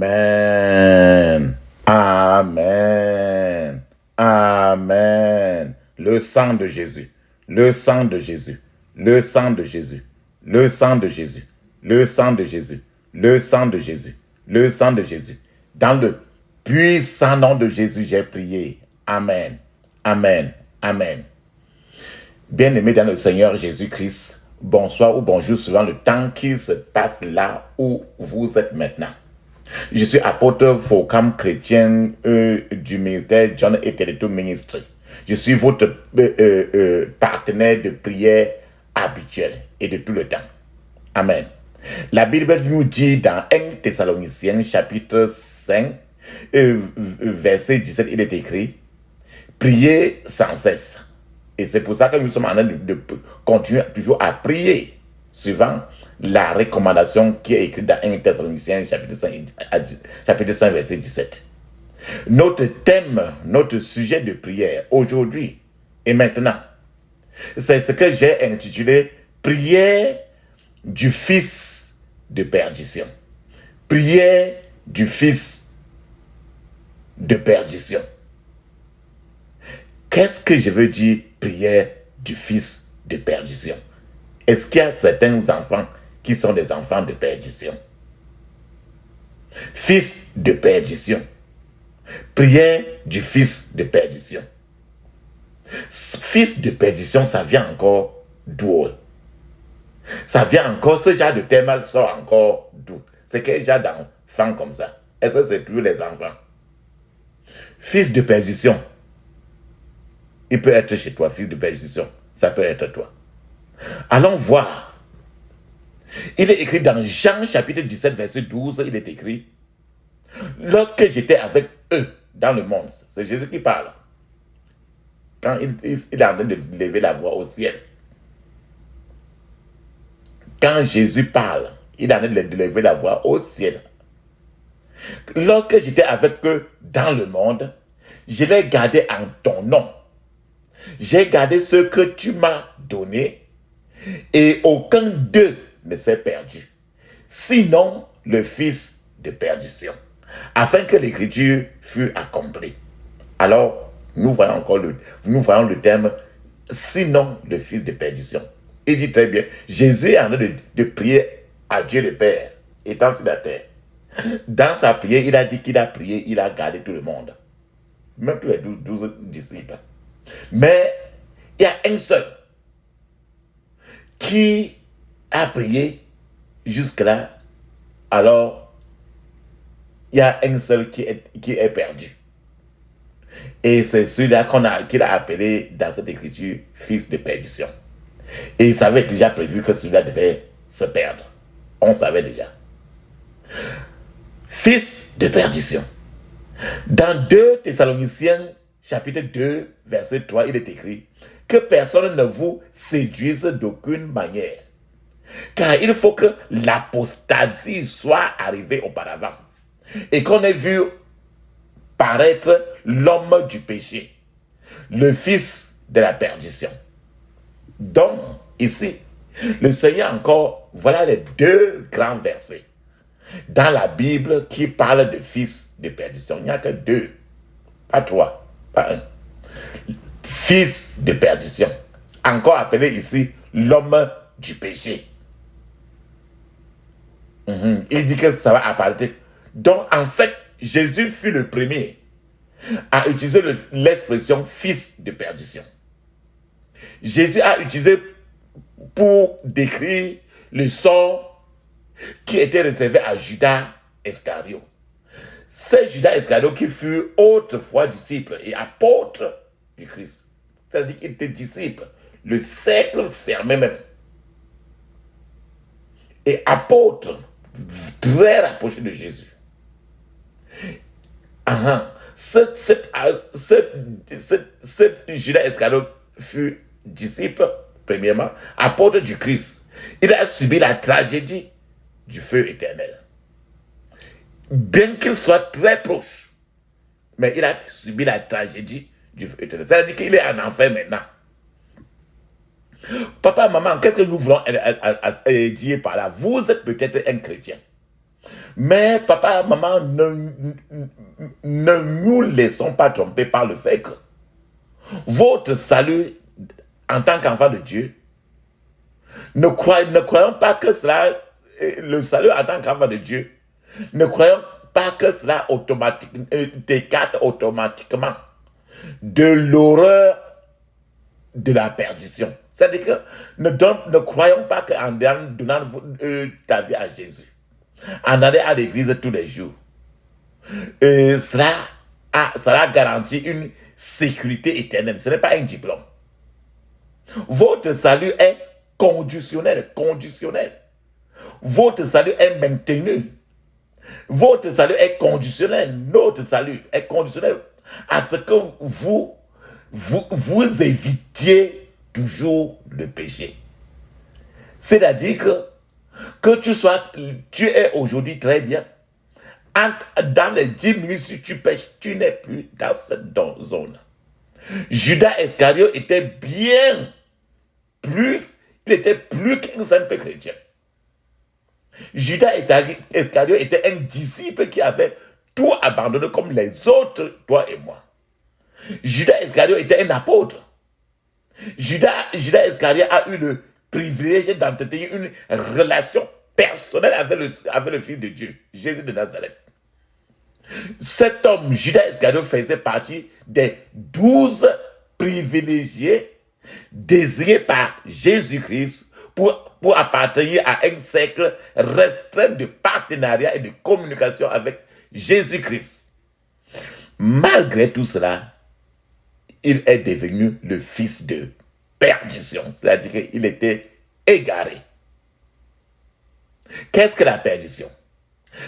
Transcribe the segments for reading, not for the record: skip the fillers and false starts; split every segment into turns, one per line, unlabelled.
Amen. Amen. Amen. Le sang de Jésus. Le sang de Jésus. Le sang de Jésus. Le sang de Jésus. Le sang de Jésus. Le sang de Jésus. Le sang de Jésus. Dans le puissant nom de Jésus, j'ai prié. Amen. Amen. Amen. Bien-aimés dans le Seigneur Jésus-Christ, bonsoir ou bonjour suivant le temps qui se passe là où vous êtes maintenant. Je suis apôtre Focam chrétien du ministère John et Territory Ministry. Je suis votre partenaire de prière habituel et de tout le temps. Amen. La Bible nous dit dans 1 Thessaloniciens chapitre 5, verset 17, il est écrit « Priez sans cesse ». Et c'est pour ça que nous sommes en train de continuer toujours à prier, suivant la recommandation qui est écrite dans 1 Thessaloniciens chapitre 5, verset 17. Notre thème, notre sujet de prière aujourd'hui et maintenant, c'est ce que j'ai intitulé « Prière du fils de perdition ». Prière du fils de perdition. Qu'est-ce que je veux dire prière du fils de perdition? Est-ce qu'il y a certains enfants qui sont des enfants de perdition? Fils de perdition. Prière du fils de perdition. Fils de perdition, ça vient encore d'où? Ça vient encore, ce genre de thème sort encore d'où? C'est quel genre d'enfant comme ça? Est-ce que c'est tous les enfants? Fils de perdition. Il peut être chez toi, fils de perdition. Ça peut être toi. Allons voir. Il est écrit dans Jean chapitre 17, verset 12, il est écrit « Lorsque j'étais avec eux dans le monde », c'est Jésus qui parle. Quand il est en train de lever la voix au ciel. Quand Jésus parle, il est en train de lever la voix au ciel. « Lorsque j'étais avec eux dans le monde, je les gardais en ton nom. J'ai gardé ce que tu m'as donné et aucun d'eux ne s'est perdu. Sinon, le fils de perdition, afin que l'écriture fût accomplie. » Alors, nous voyons le terme « sinon, le fils de perdition ». Il dit très bien, Jésus est en train de prier à Dieu le Père, étant sur la terre. Dans sa prière, il a dit qu'il a prié, il a gardé tout le monde. Même tous les 12 disciples. Mais il y a un seul qui a prié jusque-là. Alors, il y a un seul qui est perdu. Et c'est celui-là qu'il a appelé dans cette écriture fils de perdition. Et il savait déjà prévu que celui-là devait se perdre. On savait déjà. Fils de perdition. Dans 2 Thessaloniciens chapitre 2, verset 3, il est écrit « Que personne ne vous séduise d'aucune manière, car il faut que l'apostasie soit arrivée auparavant, et qu'on ait vu paraître l'homme du péché, le fils de la perdition. » Donc, ici, le Seigneur encore, voilà les deux grands versets dans la Bible qui parlent de fils de perdition. Il n'y a que deux, pas trois. Fils de perdition, encore appelé ici l'homme du péché. Il dit que ça va apparaître. Donc en fait, Jésus fut le premier à utiliser l'expression fils de perdition. Jésus a utilisé pour décrire le sort qui était réservé à Judas Iscariot. C'est Judas Iscariot qui fut autrefois disciple et apôtre du Christ. C'est-à-dire qu'il était disciple, le cercle fermé même. Et apôtre, très rapproché de Jésus. Ce Judas Iscariot fut disciple, premièrement, apôtre du Christ. Il a subi la tragédie du feu éternel. Bien qu'il soit très proche, mais il a subi la tragédie du feu éternel. C'est-à-dire qu'il est en enfer maintenant. Papa, maman, qu'est-ce que nous voulons dire par là? Vous êtes peut-être un chrétien. Mais papa, maman, ne nous laissons pas tromper par le fait que votre salut en tant qu'enfant de Dieu, ne croyons pas que cela, le salut en tant qu'enfant de Dieu, ne croyons pas que cela t'écarte automatiquement de l'horreur de la perdition. C'est-à-dire que ne croyons pas qu'en donnant ta vie à Jésus, en allant à l'église tous les jours, cela garantit une sécurité éternelle. Ce n'est pas un diplôme. Votre salut est conditionnel. Votre salut est maintenu. Votre salut est conditionnel. Notre salut est conditionnel à ce que vous évitiez toujours le péché. C'est-à-dire que tu es aujourd'hui très bien. Dans les 10 minutes, si tu pêches, tu n'es plus dans cette zone. Judas Iscariot était il était plus qu'un simple chrétien. Judas Iscariot était un disciple qui avait tout abandonné comme les autres, toi et moi. Judas Iscariot était un apôtre. Judas Iscariot a eu le privilège d'entretenir une relation personnelle avec le Fils de Dieu, Jésus de Nazareth. Cet homme, Judas Iscariot, faisait partie des 12 privilégiés désignés par Jésus-Christ pour appartenir à un cercle restreint de partenariat et de communication avec Jésus-Christ. Malgré tout cela, il est devenu le fils de perdition, c'est-à-dire qu'il était égaré. Qu'est-ce que la perdition?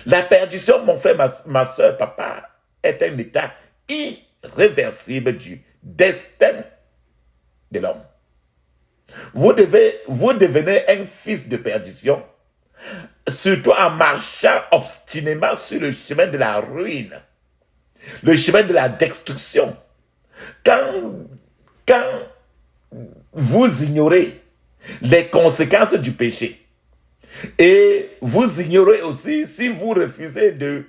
La perdition, mon frère, ma soeur, papa, est un état irréversible du destin de l'homme. Vous devenez un fils de perdition, surtout en marchant obstinément sur le chemin de la ruine, le chemin de la destruction. Quand vous ignorez les conséquences du péché, et vous ignorez aussi, si vous refusez de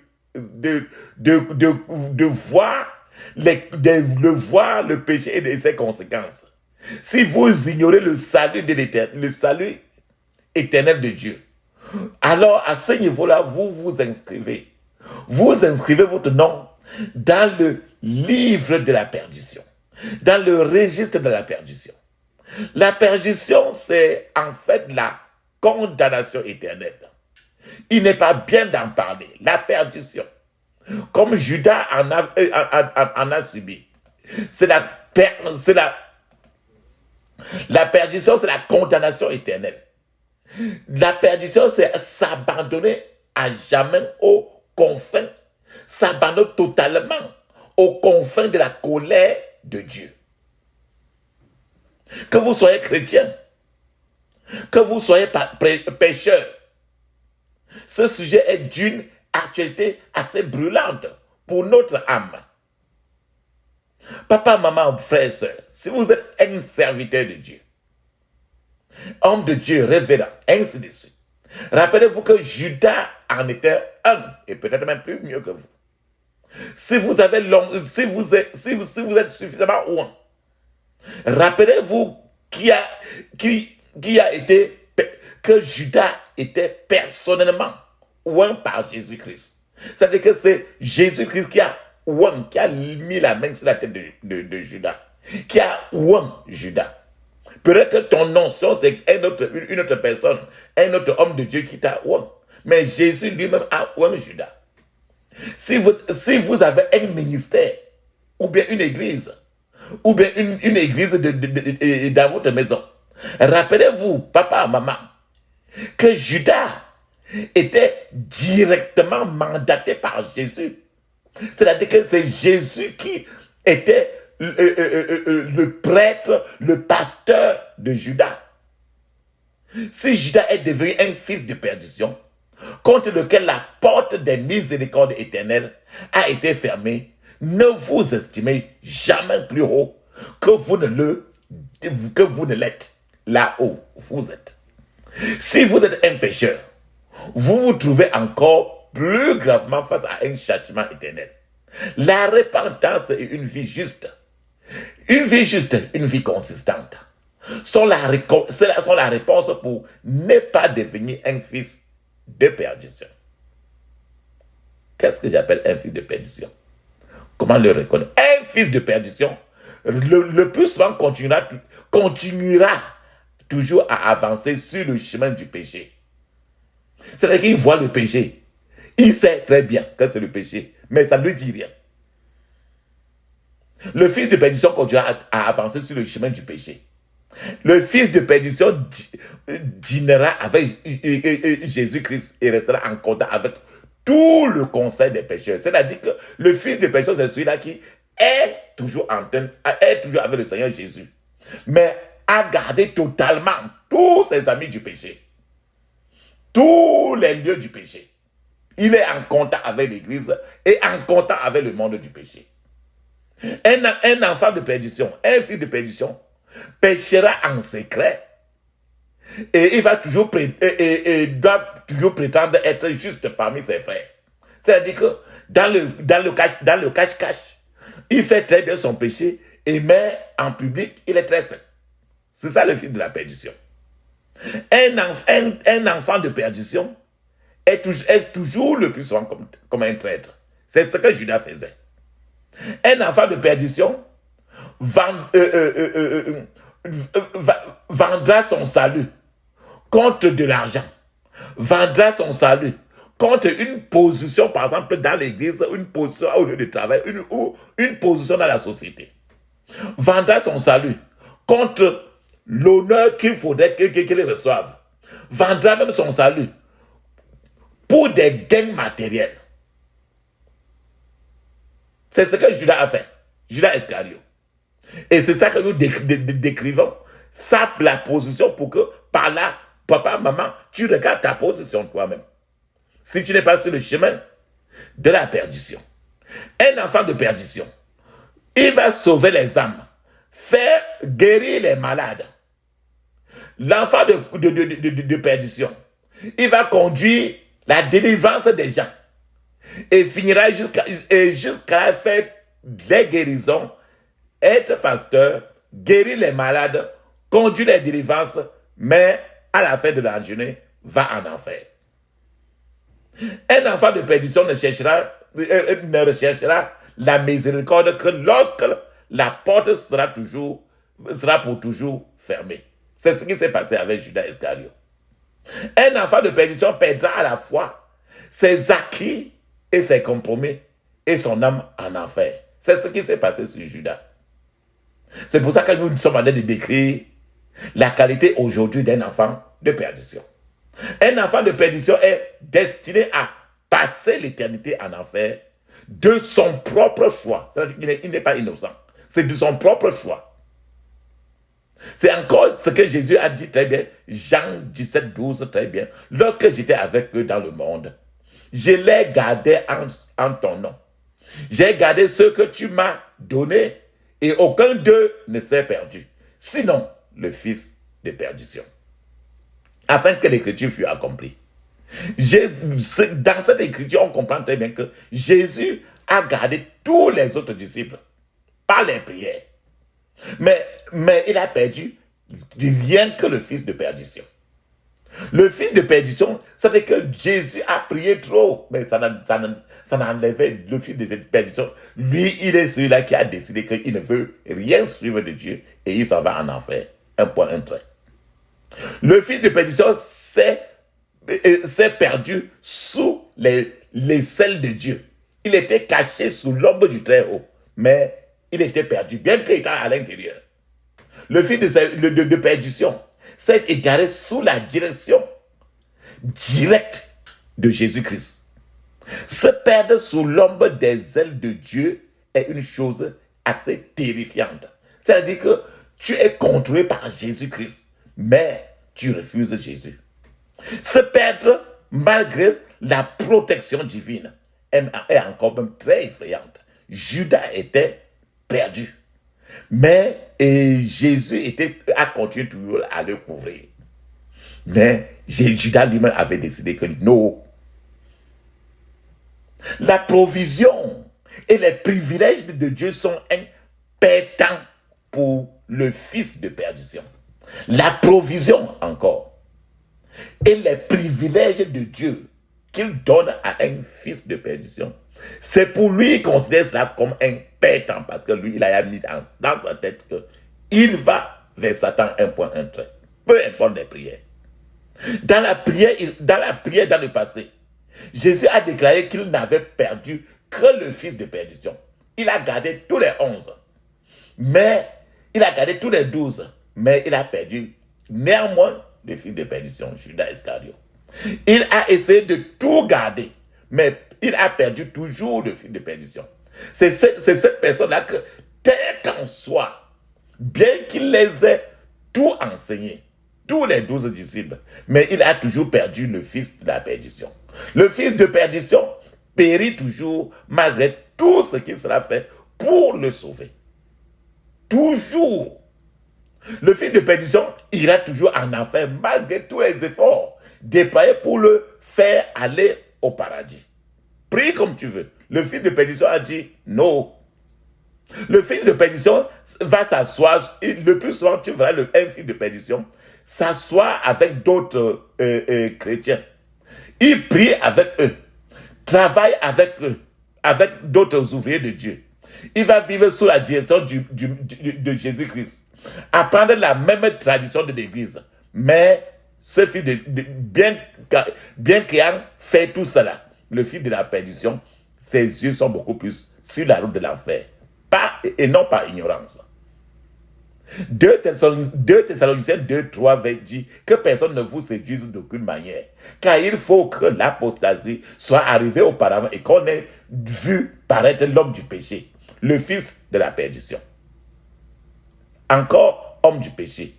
voir le péché et ses conséquences, si vous ignorez le salut éternel de Dieu, alors à ce niveau-là, vous vous inscrivez. Vous inscrivez votre nom dans le livre de la perdition, dans le registre de la perdition. La perdition, c'est en fait la condamnation éternelle. Il n'est pas bien d'en parler. La perdition, comme Judas en a subi, la perdition, c'est la condamnation éternelle. La perdition, c'est s'abandonner à jamais aux confins, s'abandonner totalement aux confins de la colère de Dieu. Que vous soyez chrétien, que vous soyez pécheur, ce sujet est d'une actualité assez brûlante pour notre âme. Papa, maman, frère, soeur, si vous êtes un serviteur de Dieu, homme de Dieu, révérend, ainsi de suite, rappelez-vous que Judas en était un, et peut-être même plus mieux que vous. Si vous êtes suffisamment loin, rappelez-vous que Judas était personnellement oint par Jésus-Christ. C'est-à-dire que c'est Jésus-Christ qui a mis la main sur la tête de Judas, qui a oint Judas. Peut-être que ton nom, c'est une autre personne, un autre homme de Dieu qui t'a oint. Mais Jésus lui-même a oint Judas. Si vous avez un ministère, ou bien une église, ou bien une église dans votre maison, rappelez-vous, papa, maman, que Judas était directement mandaté par Jésus. C'est-à-dire que c'est Jésus qui était le prêtre, le pasteur de Judas. Si Judas est devenu un fils de perdition, contre lequel la porte des miséricordes éternelles a été fermée, ne vous estimez jamais plus haut que vous ne l'êtes là où vous êtes. Si vous êtes un pécheur, vous vous trouvez encore plus gravement face à un châtiment éternel. La repentance et une vie juste, une vie consistante, sont la réponse pour ne pas devenir un fils de perdition. Qu'est-ce que j'appelle un fils de perdition? Comment le reconnaître? Un fils de perdition, le plus souvent continuera toujours à avancer sur le chemin du péché. C'est-à-dire qu'il voit le péché. Il sait très bien que c'est le péché, mais ça ne lui dit rien. Le fils de perdition continuera à avancer sur le chemin du péché. Le fils de perdition dînera avec Jésus-Christ et restera en contact avec tout le conseil des pécheurs. C'est-à-dire que le fils de perdition, c'est celui-là qui est toujours avec le Seigneur Jésus, mais a gardé totalement tous ses amis du péché, tous les lieux du péché. Il est en contact avec l'Église et en contact avec le monde du péché. Un enfant de perdition, un fils de perdition, péchera en secret et il va toujours doit toujours prétendre être juste parmi ses frères. C'est-à-dire que dans le cache-cache, il fait très bien son péché, mais en public, il est très saint. C'est ça le fils de la perdition. Un enfant de perdition est toujours le plus souvent comme un traître. C'est ce que Judas faisait. Un enfant de perdition vendra son salut contre de l'argent, vendra son salut contre une position, par exemple, dans l'église, une position au lieu de travail, une position dans la société. Vendra son salut contre l'honneur qu'il faudrait qu'il reçoive. Vendra même son salut pour des gains matériels. C'est ce que Judas a fait, Judas Iscariot. Et c'est ça que nous décrivons, ça, la position pour que, par là, papa, maman, tu regardes ta position toi-même. Si tu n'es pas sur le chemin de la perdition. Un enfant de perdition, il va sauver les âmes, faire guérir les malades. L'enfant de perdition, il va conduire la délivrance des gens et finira jusqu'à faire des guérisons, être pasteur, guérir les malades, conduire les délivrances, mais à la fin de la journée, va en enfer. Un enfant de perdition ne recherchera la miséricorde que lorsque la porte sera pour toujours fermée. C'est ce qui s'est passé avec Judas Iscariot. Un enfant de perdition perdra à la fois ses acquis et ses compromis et son âme en enfer. C'est ce qui s'est passé sur Judas. C'est pour ça que nous sommes en train de décrire la qualité aujourd'hui d'un enfant de perdition. Un enfant de perdition est destiné à passer l'éternité en enfer de son propre choix. C'est-à-dire qu'il n'est pas innocent. C'est de son propre choix. C'est encore ce que Jésus a dit très bien, Jean 17, 12, très bien. Lorsque j'étais avec eux dans le monde, je les gardais en ton nom. J'ai gardé ce que tu m'as donné et aucun d'eux ne s'est perdu. Sinon, le fils de perdition. Afin que l'écriture fût accomplie. Dans cette écriture, on comprend très bien que Jésus a gardé tous les autres disciples par les prières. Mais il a perdu rien que le fils de perdition. Le fils de perdition, c'est que Jésus a prié trop, mais ça n'enlevait le fils de perdition. Lui, il est celui-là qui a décidé qu'il ne veut rien suivre de Dieu et il s'en va en enfer. Un point, un trait. Le fils de perdition s'est perdu sous les selles de Dieu. Il était caché sous l'ombre du Très-Haut, mais il était perdu, bien qu'il était à l'intérieur. Le fils de perdition s'est égaré sous la direction directe de Jésus-Christ. Se perdre sous l'ombre des ailes de Dieu est une chose assez terrifiante. C'est-à-dire que tu es contrôlé par Jésus-Christ, mais tu refuses Jésus. Se perdre malgré la protection divine est encore même très effrayante. Judas était perdu. Mais Jésus a continué toujours à le couvrir. Mais Judas lui-même avait décidé que non, La provision et les privilèges de Dieu sont impétents pour le fils de perdition. La provision encore et les privilèges de Dieu qu'il donne à un fils de perdition, c'est pour lui, il considère cela comme impétent parce que lui, il a mis dans sa tête qu'il va vers Satan un point, un trait. Peu importe les prières. Dans la prière dans le passé, Jésus a déclaré qu'il n'avait perdu que le fils de perdition. Il a gardé tous les 11. Mais il a gardé tous les 12. Mais il a perdu néanmoins le fils de perdition, Judas Iscariot. Il a essayé de tout garder, mais il a perdu toujours le fils de perdition. C'est cette personne-là que, tel qu'en soit, bien qu'il les ait tout enseigné, tous les 12 disciples, mais il a toujours perdu le fils de la perdition. Le fils de perdition périt toujours malgré tout ce qui sera fait pour le sauver. Toujours. Le fils de perdition ira toujours en enfer malgré tous les efforts déployés pour le faire aller au paradis. Prie comme tu veux. Le fils de perdition a dit non. Le fils de perdition va s'asseoir. Le plus souvent, tu verras un fils de perdition s'asseoir avec d'autres chrétiens. Il prie avec eux, travaille avec eux, avec d'autres ouvriers de Dieu. Il va vivre sous la direction de Jésus-Christ, apprendre la même tradition de l'Église. Mais ce fils bien qu'ayant fait tout cela, le fils de la perdition, ses yeux sont beaucoup plus sur la route de l'enfer, et non par ignorance. 2 Thessaloniciens 2:3 dit que personne ne vous séduise d'aucune manière, car il faut que l'apostasie soit arrivée auparavant et qu'on ait vu paraître l'homme du péché, le fils de la perdition. Encore homme du péché,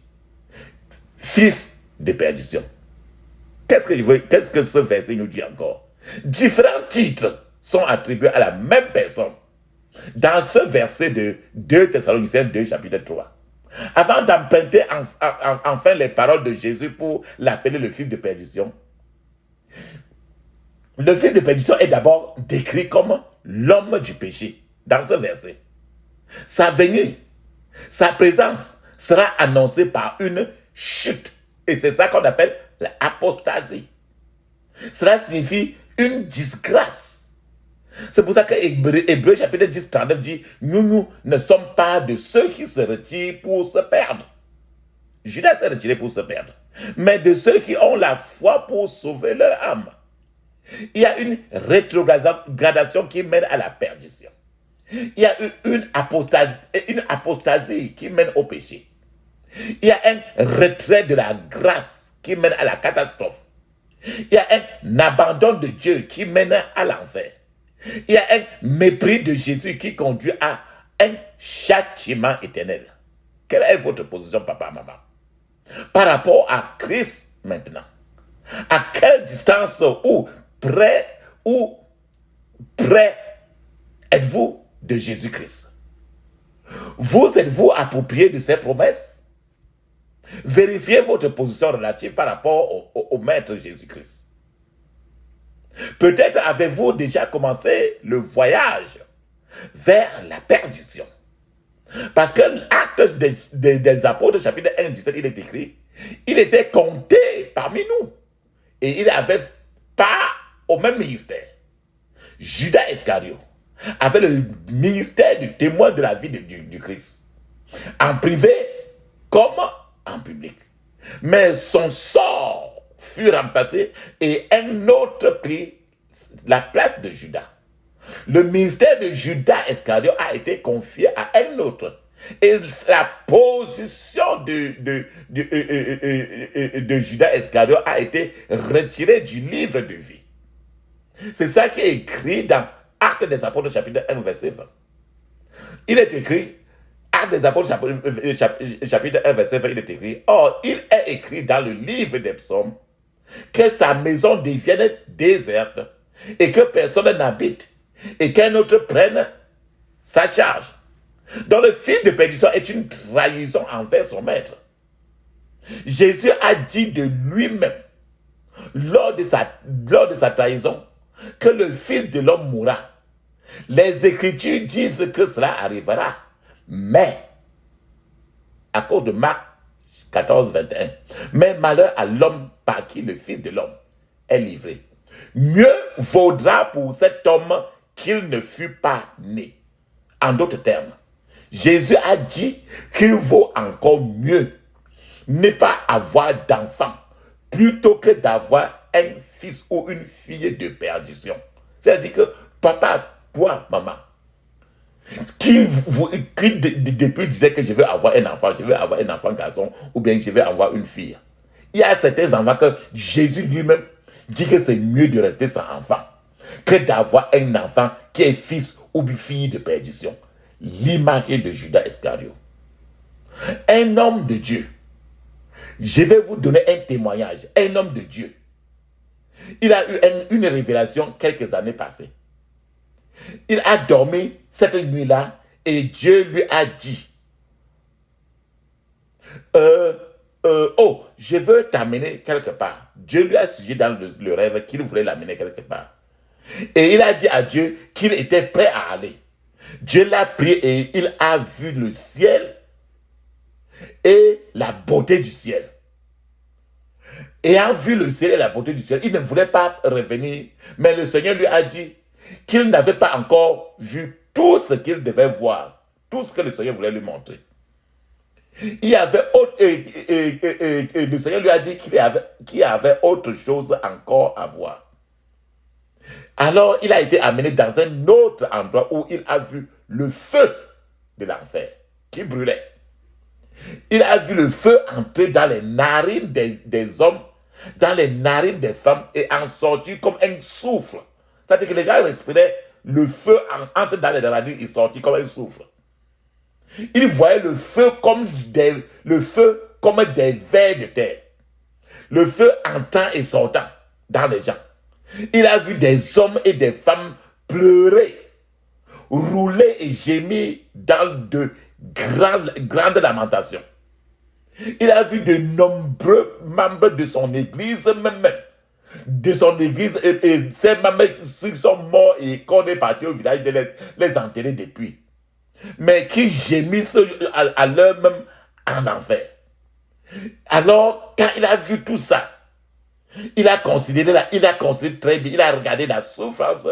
fils de perdition. Qu'est-ce que ce verset nous dit encore? Différents titres sont attribués à la même personne dans ce verset de 2 Thessaloniciens 2, chapitre 3. Avant d'emprunter enfin les paroles de Jésus pour l'appeler le fils de perdition, le fils de perdition est d'abord décrit comme l'homme du péché dans ce verset. Sa venue, sa présence sera annoncée par une chute. Et c'est ça qu'on appelle l'apostasie. Cela signifie une disgrâce. C'est pour ça que Hébreux chapitre 10, 39 dit « Nous ne sommes pas de ceux qui se retirent pour se perdre. » Judas s'est retiré pour se perdre. Mais de ceux qui ont la foi pour sauver leur âme. Il y a une rétrogradation qui mène à la perdition. Il y a une apostasie qui mène au péché. Il y a un retrait de la grâce qui mène à la catastrophe. Il y a un abandon de Dieu qui mène à l'enfer. Il y a un mépris de Jésus qui conduit à un châtiment éternel. Quelle est votre position, papa, maman? Par rapport à Christ maintenant. À quelle distance ou près êtes-vous de Jésus-Christ? Vous êtes-vous approprié de ses promesses? Vérifiez votre position relative par rapport au Maître Jésus-Christ. Peut-être avez-vous déjà commencé le voyage vers la perdition. Parce que l'Acte des Apôtres, chapitre 1, 17, il est écrit, il était compté parmi nous. Et il n'avait pas au même ministère. Judas Iscariot avait le ministère du témoin de la vie du Christ. En privé comme en public. Mais son sort fut remplacé et un autre prit la place de Judas. Le ministère de Judas Iscariot a été confié à un autre. Et la position de Judas Iscariot a été retirée du livre de vie. C'est ça qui est écrit dans Actes des Apôtres, chapitre 1, verset 20. Il est écrit, Actes des Apôtres, chapitre 1, verset 20, il est écrit, or, il est écrit dans le livre des psaumes que sa maison devienne déserte et que personne n'habite et qu'un autre prenne sa charge. Donc le fils de perdition est une trahison envers son maître. Jésus a dit de lui-même, lors de sa trahison, que le Fils de l'homme mourra. Les Écritures disent que cela arrivera. Mais, à cause de Marc 14, 21, mais malheur à l'homme par qui le Fils de l'homme est livré. Mieux vaudra pour cet homme qu'il ne fût pas né. En d'autres termes, Jésus a dit qu'il vaut encore mieux ne pas avoir d'enfant plutôt que d'avoir un fils ou une fille de perdition. C'est-à-dire que papa, toi, maman, qui depuis disait que je veux avoir un enfant garçon ou bien je veux avoir une fille. Il y a certains enfants que Jésus lui-même dit que c'est mieux de rester sans enfant que d'avoir un enfant qui est fils ou fille de perdition. L'image de Judas Iscariot. Un homme de Dieu. Je vais vous donner un témoignage. Un homme de Dieu. Il a eu une révélation quelques années passées. Il a dormi cette nuit-là et Dieu lui a dit, oh, je veux t'amener quelque part. Dieu lui a suggéré dans le rêve qu'il voulait l'amener quelque part. Et il a dit à Dieu qu'il était prêt à aller. Dieu l'a pris et il a vu le ciel et la beauté du ciel. Ayant vu le ciel et la beauté du ciel, il ne voulait pas revenir. Mais le Seigneur lui a dit qu'il n'avait pas encore vu tout ce qu'il devait voir. Tout ce que le Seigneur voulait lui montrer. Il y avait autre, et le Seigneur lui a dit qu'il y avait autre chose encore à voir. Alors, il a été amené dans un autre endroit où il a vu le feu de l'enfer qui brûlait. Il a vu le feu entrer dans les narines des hommes, dans les narines des femmes et en sortir comme un souffle. C'est-à-dire que les gens respiraient, le feu entre dans les narines et sortit comme un souffle. Il voyait le feu comme des vers de terre. Le feu entrant et sortant dans les gens. Il a vu des hommes et des femmes pleurer, rouler et gémir dans de grandes lamentations. Il a vu de nombreux membres de son église, et ces membres qui sont morts et qu'on est parti au village de les enterrer depuis. Mais qui gémissent à l'heure-même en enfer. Alors, quand il a vu tout ça, il a considéré très bien, il a regardé la souffrance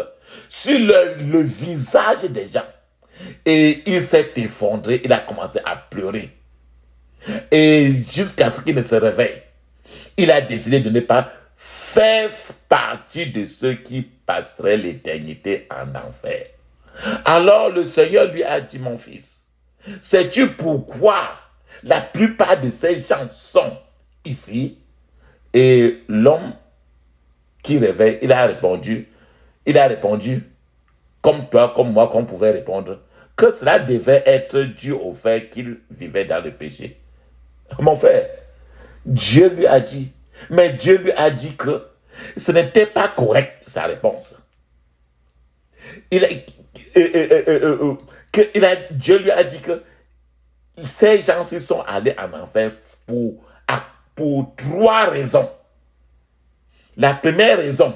sur le visage des gens. Et il s'est effondré, il a commencé à pleurer. Et jusqu'à ce qu'il ne se réveille, il a décidé de ne pas faire partie de ceux qui passeraient l'éternité en enfer. Alors le Seigneur lui a dit, mon fils, sais-tu pourquoi la plupart de ces gens sont ici? Et l'homme qui réveille, il a répondu, comme toi, comme moi, qu'on pouvait répondre, que cela devait être dû au fait qu'il vivait dans le péché. Mon frère, Dieu lui a dit, mais Dieu lui a dit que ce n'était pas correct, sa réponse. Dieu lui a dit que ces gens-ci sont allés en enfer pour trois raisons. La première raison,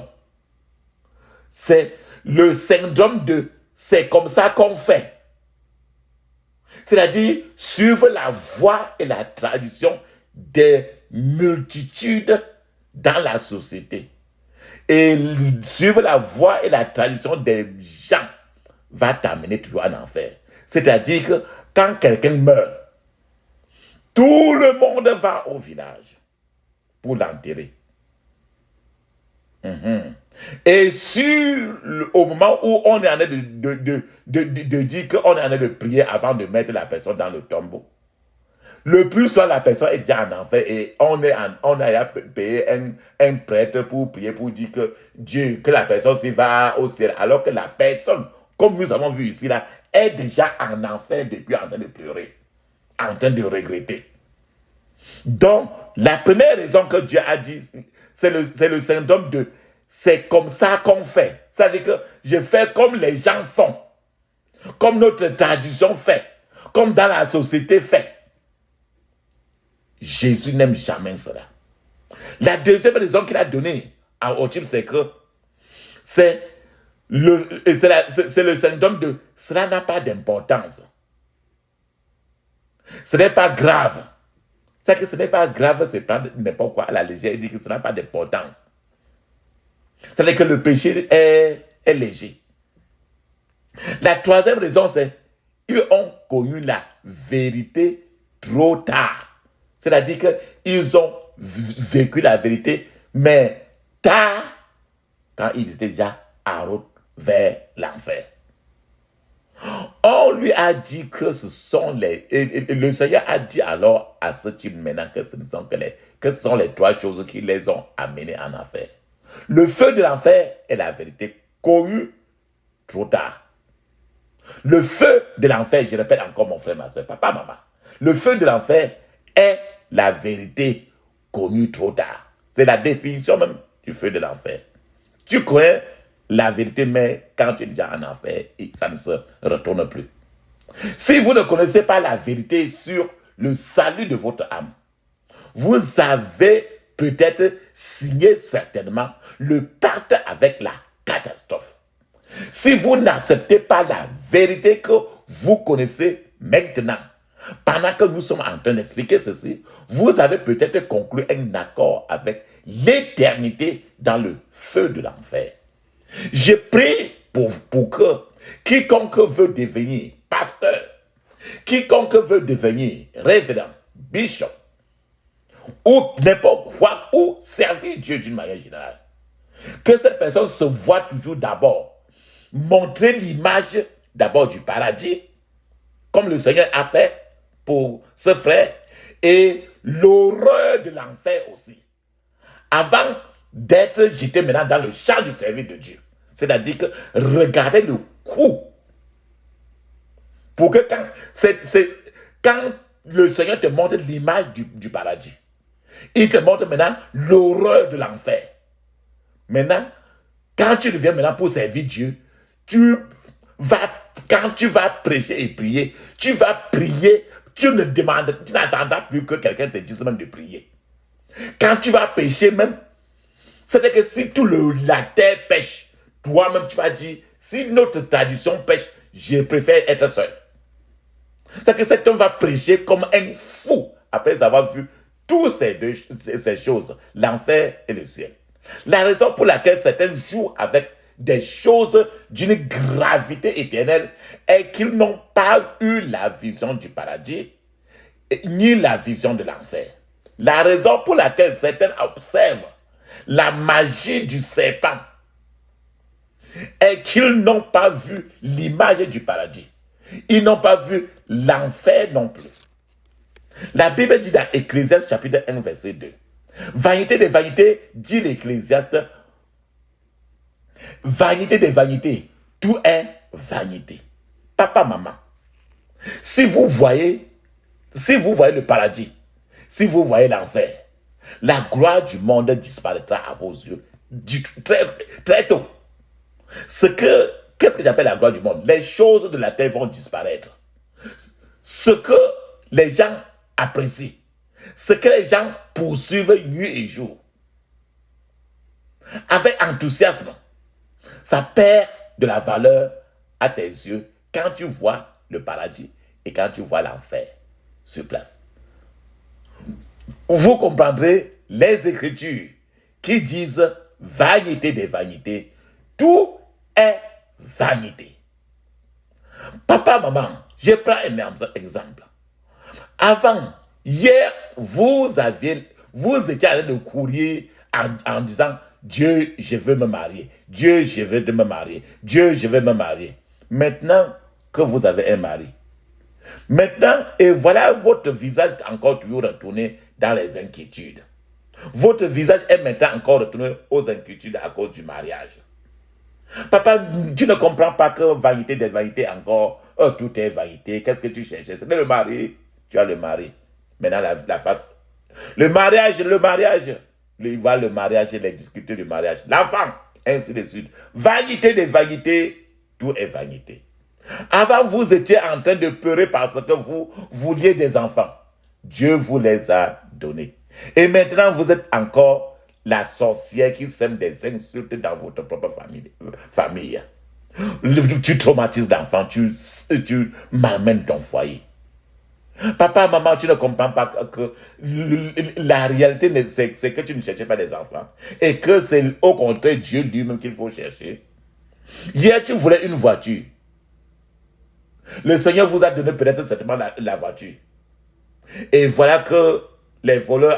c'est le syndrome de c'est comme ça qu'on fait. C'est-à-dire suivre la voie et la tradition des multitudes dans la société. Et suivre la voie et la tradition des gens va t'amener toujours en enfer. C'est-à-dire que quand quelqu'un meurt, tout le monde va au village pour l'enterrer. Et au moment où on est en train de dire qu'on est en train de prier avant de mettre la personne dans le tombeau, le plus souvent la personne est déjà en enfer et on a payé un prêtre pour prier, pour dire que Dieu, que la personne s'y va au ciel, alors que la personne, comme nous avons vu ici, là, est déjà en enfer depuis en train de pleurer, en train de regretter. Donc, la première raison que Dieu a dit, c'est le syndrome de c'est comme ça qu'on fait. C'est-à-dire que je fais comme les gens font, comme notre tradition fait, comme dans la société fait. Jésus n'aime jamais cela. La deuxième raison qu'il a donnée au type, c'est que C'est le syndrome de cela n'a pas d'importance. Ce n'est pas grave. C'est que ce n'est pas grave, c'est prendre n'importe quoi à la légère et dire que ça n'a pas d'importance. C'est-à-dire que le péché est léger. La troisième raison, c'est qu'ils ont connu la vérité trop tard. C'est-à-dire qu'ils ont vécu la vérité, mais tard, quand ils étaient déjà en route vers l'enfer. On lui a dit que ce sont les... Et le Seigneur a dit alors à ce type maintenant que ce sont les trois choses qui les ont amenés en enfer. Le feu de l'enfer est la vérité connue trop tard. Le feu de l'enfer, je répète encore mon frère, ma soeur, papa, maman. Le feu de l'enfer est la vérité connue trop tard. C'est la définition même du feu de l'enfer. Tu connais la vérité, mais quand tu es déjà en enfer, ça ne se retourne plus. Si vous ne connaissez pas la vérité sur le salut de votre âme, vous avez peut-être signé certainement le pacte avec la catastrophe. Si vous n'acceptez pas la vérité que vous connaissez maintenant, pendant que nous sommes en train d'expliquer ceci, vous avez peut-être conclu un accord avec l'éternité dans le feu de l'enfer. Je prie pour que quiconque veut devenir pasteur, quiconque veut devenir révérend, bishop, ou n'importe quoi, ou servir Dieu d'une manière générale, que cette personne se voit toujours d'abord montrer l'image d'abord du paradis, comme le Seigneur a fait pour ce frère, et l'horreur de l'enfer aussi, avant d'être jeté maintenant dans le champ du service de Dieu. C'est-à-dire que regardez le coup. Pour que quand le Seigneur te montre l'image du paradis, il te montre maintenant l'horreur de l'enfer. Maintenant, quand tu reviens maintenant pour servir Dieu, quand tu vas prêcher et prier, tu vas prier, tu n'attendras plus que quelqu'un te dise même de prier. Quand tu vas pécher même, c'est-à-dire que si la terre pêche, toi-même tu vas dire, si notre tradition pêche, je préfère être seul. C'est que cet homme va prêcher comme un fou après avoir vu toutes ces choses, l'enfer et le ciel. La raison pour laquelle certains jouent avec des choses d'une gravité éternelle est qu'ils n'ont pas eu la vision du paradis ni la vision de l'enfer. La raison pour laquelle certains observent la magie du serpent est qu'ils n'ont pas vu l'image du paradis. Ils n'ont pas vu l'enfer non plus. La Bible dit dans Ecclésiaste chapitre 1 verset 2. Vanité des vanités, dit l'Ecclésiaste, vanité des vanités, tout est vanité. Papa, maman, si vous voyez le paradis, si vous voyez l'enfer, la gloire du monde disparaîtra à vos yeux très, très tôt. Qu'est-ce que j'appelle la gloire du monde? Les choses de la terre vont disparaître. Ce que les gens apprécient, ce que les gens poursuivent nuit et jour, avec enthousiasme, ça perd de la valeur à tes yeux quand tu vois le paradis et quand tu vois l'enfer sur place. Vous comprendrez les Écritures qui disent vanité des vanités, tout est vanité. Papa, maman, je prends un exemple. Avant, hier, vous étiez allé de courir en disant Dieu, je veux me marier. Dieu, je veux me marier. Dieu, je veux me marier. Maintenant que vous avez un mari, maintenant, et voilà votre visage encore toujours retourné dans les inquiétudes. Votre visage est maintenant encore retourné aux inquiétudes à cause du mariage. Papa, tu ne comprends pas que vanité des vanités encore, tout est vanité. Qu'est-ce que tu cherches? C'est le mari. Tu as le mari. Maintenant, la face. Le mariage. Le mariage et les difficultés du mariage. L'enfant, ainsi de suite. Vanité des vanités, tout est vanité. Avant, vous étiez en train de pleurer parce que vous vouliez des enfants. Dieu vous les a donnés. Et maintenant, vous êtes encore la sorcière qui sème des insultes dans votre propre famille. Tu traumatises l'enfant, tu m'amènes ton foyer. Papa, maman, tu ne comprends pas que la réalité, c'est que tu ne cherchais pas des enfants. Et que c'est au contraire Dieu lui-même qu'il faut chercher. Hier, tu voulais une voiture. Le Seigneur vous a donné peut-être certainement la voiture. Et voilà que les voleurs,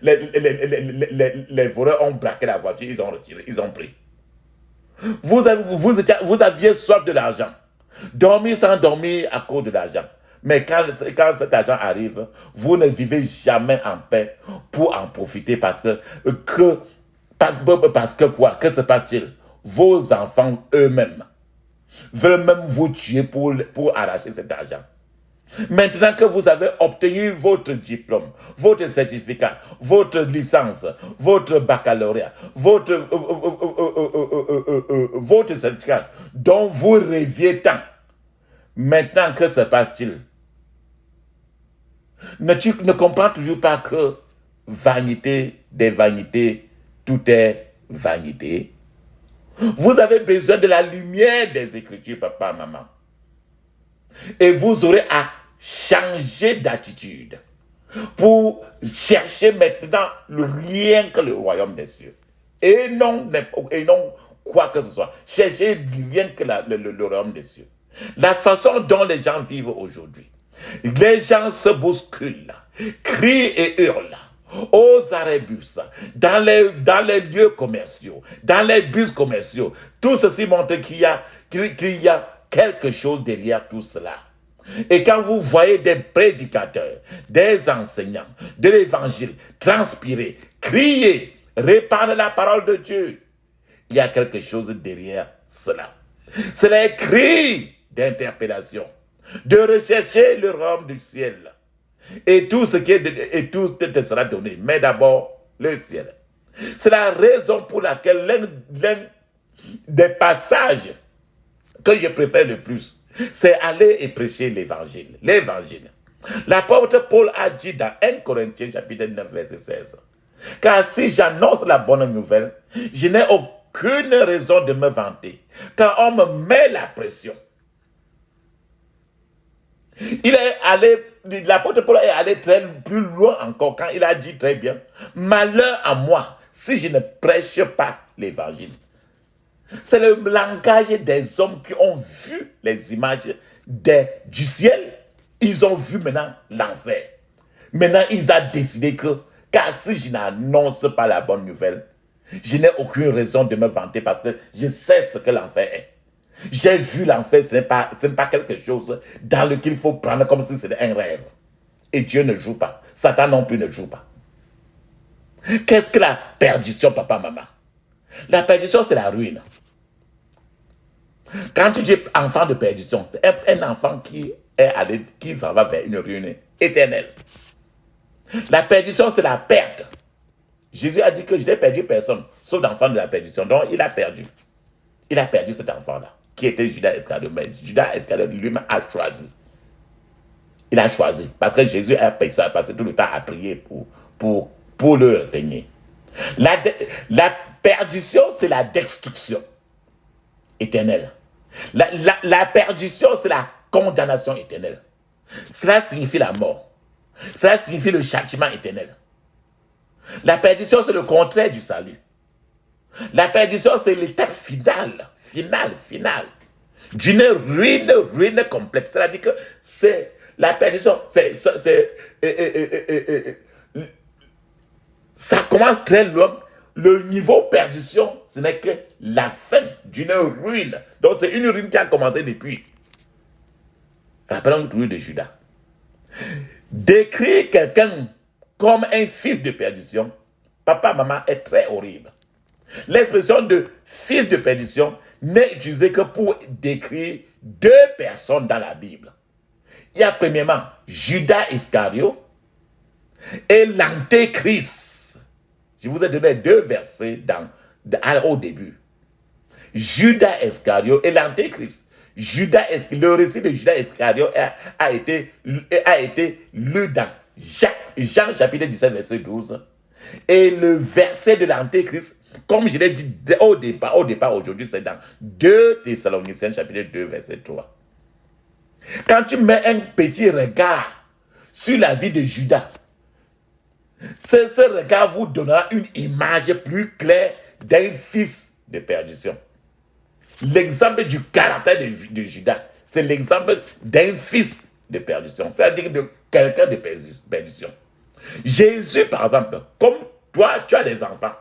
les voleurs ont braqué la voiture, ils ont retiré, ils ont pris. Vous aviez soif de l'argent. Dormir sans dormir à cause de l'argent. Mais quand cet argent arrive, vous ne vivez jamais en paix pour en profiter parce que quoi? Que se passe-t-il? Vos enfants eux-mêmes veulent même vous tuer pour arracher cet argent. Maintenant que vous avez obtenu votre diplôme, votre certificat, votre licence, votre baccalauréat, votre certificat dont vous rêviez tant, maintenant que se passe-t-il? Tu ne comprends toujours pas que vanité des vanités, tout est vanité. Vous avez besoin de la lumière des Écritures, papa, maman. Et vous aurez à changer d'attitude pour chercher maintenant rien que le royaume des cieux. Et non quoi que ce soit. Cherchez rien que le royaume des cieux. La façon dont les gens vivent aujourd'hui. Les gens se bousculent, crient et hurlent aux arrêts-bus, dans les lieux commerciaux, dans les bus commerciaux. Tout ceci montre qu'il y a quelque chose derrière tout cela. Et quand vous voyez des prédicateurs, des enseignants de l'évangile transpirer, crier, répandre la parole de Dieu, il y a quelque chose derrière cela. C'est les cris d'interpellation, de rechercher le royaume du ciel. Et tout ce qui est, tout te sera donné. Mais d'abord, le ciel. C'est la raison pour laquelle l'un des passages que je préfère le plus, c'est aller et prêcher l'évangile. L'évangile. L'apôtre Paul a dit dans 1 Corinthiens chapitre 9 verset 16. Car si j'annonce la bonne nouvelle, je n'ai aucune raison de me vanter. Quand on me met la pression. L'apôtre Paul est allé très plus loin encore quand il a dit très bien, malheur à moi si je ne prêche pas l'évangile. C'est le langage des hommes qui ont vu les images du ciel. Ils ont vu maintenant l'enfer. Maintenant, ils ont décidé que, car si je n'annonce pas la bonne nouvelle, je n'ai aucune raison de me vanter parce que je sais ce que l'enfer est. J'ai vu l'enfer, ce n'est pas quelque chose dans lequel il faut prendre comme si c'était un rêve. Et Dieu ne joue pas. Satan non plus ne joue pas. Qu'est-ce que la perdition, papa, maman? La perdition, c'est la ruine. Quand tu dis enfant de perdition, c'est un enfant qui s'en va vers une ruine éternelle. La perdition, c'est la perte. Jésus a dit que je n'ai perdu personne, sauf l'enfant de la perdition. Donc, il a perdu. Il a perdu cet enfant-là, qui était Judas Iscariote. Mais Judas Iscariote lui-même a choisi. Il a choisi. Parce que Jésus a passé tout le temps à prier pour le régner. La perdition, c'est la destruction éternelle. La perdition, c'est la condamnation éternelle. Cela signifie la mort. Cela signifie le châtiment éternel. La perdition, c'est le contraire du salut. La perdition, c'est l'étape finale d'une ruine complète. C'est-à-dire que c'est la perdition, ça commence très loin. Le niveau perdition, ce n'est que la fin d'une ruine. Donc c'est une ruine qui a commencé depuis. Rappelons le de Judas. Décrire quelqu'un comme un fils de perdition, papa, maman, est très horrible. L'expression de fils de perdition n'est utilisée que pour décrire deux personnes dans la Bible. Il y a premièrement Judas Iscariote et l'Antéchrist. Je vous ai donné deux versets au début. Judas Iscariote et l'Antéchrist. Le récit de Judas Iscariote a été lu dans Jean chapitre 17 verset 12 Et le verset de l'Antéchrist, comme je l'ai dit au départ aujourd'hui, c'est dans 2 Thessaloniciens chapitre 2, verset 3. Quand tu mets un petit regard sur la vie de Judas, ce regard vous donnera une image plus claire d'un fils de perdition. L'exemple du caractère de Judas, c'est l'exemple d'un fils de perdition, c'est-à-dire de quelqu'un de perdition. Jésus, par exemple, comme toi, tu as des enfants,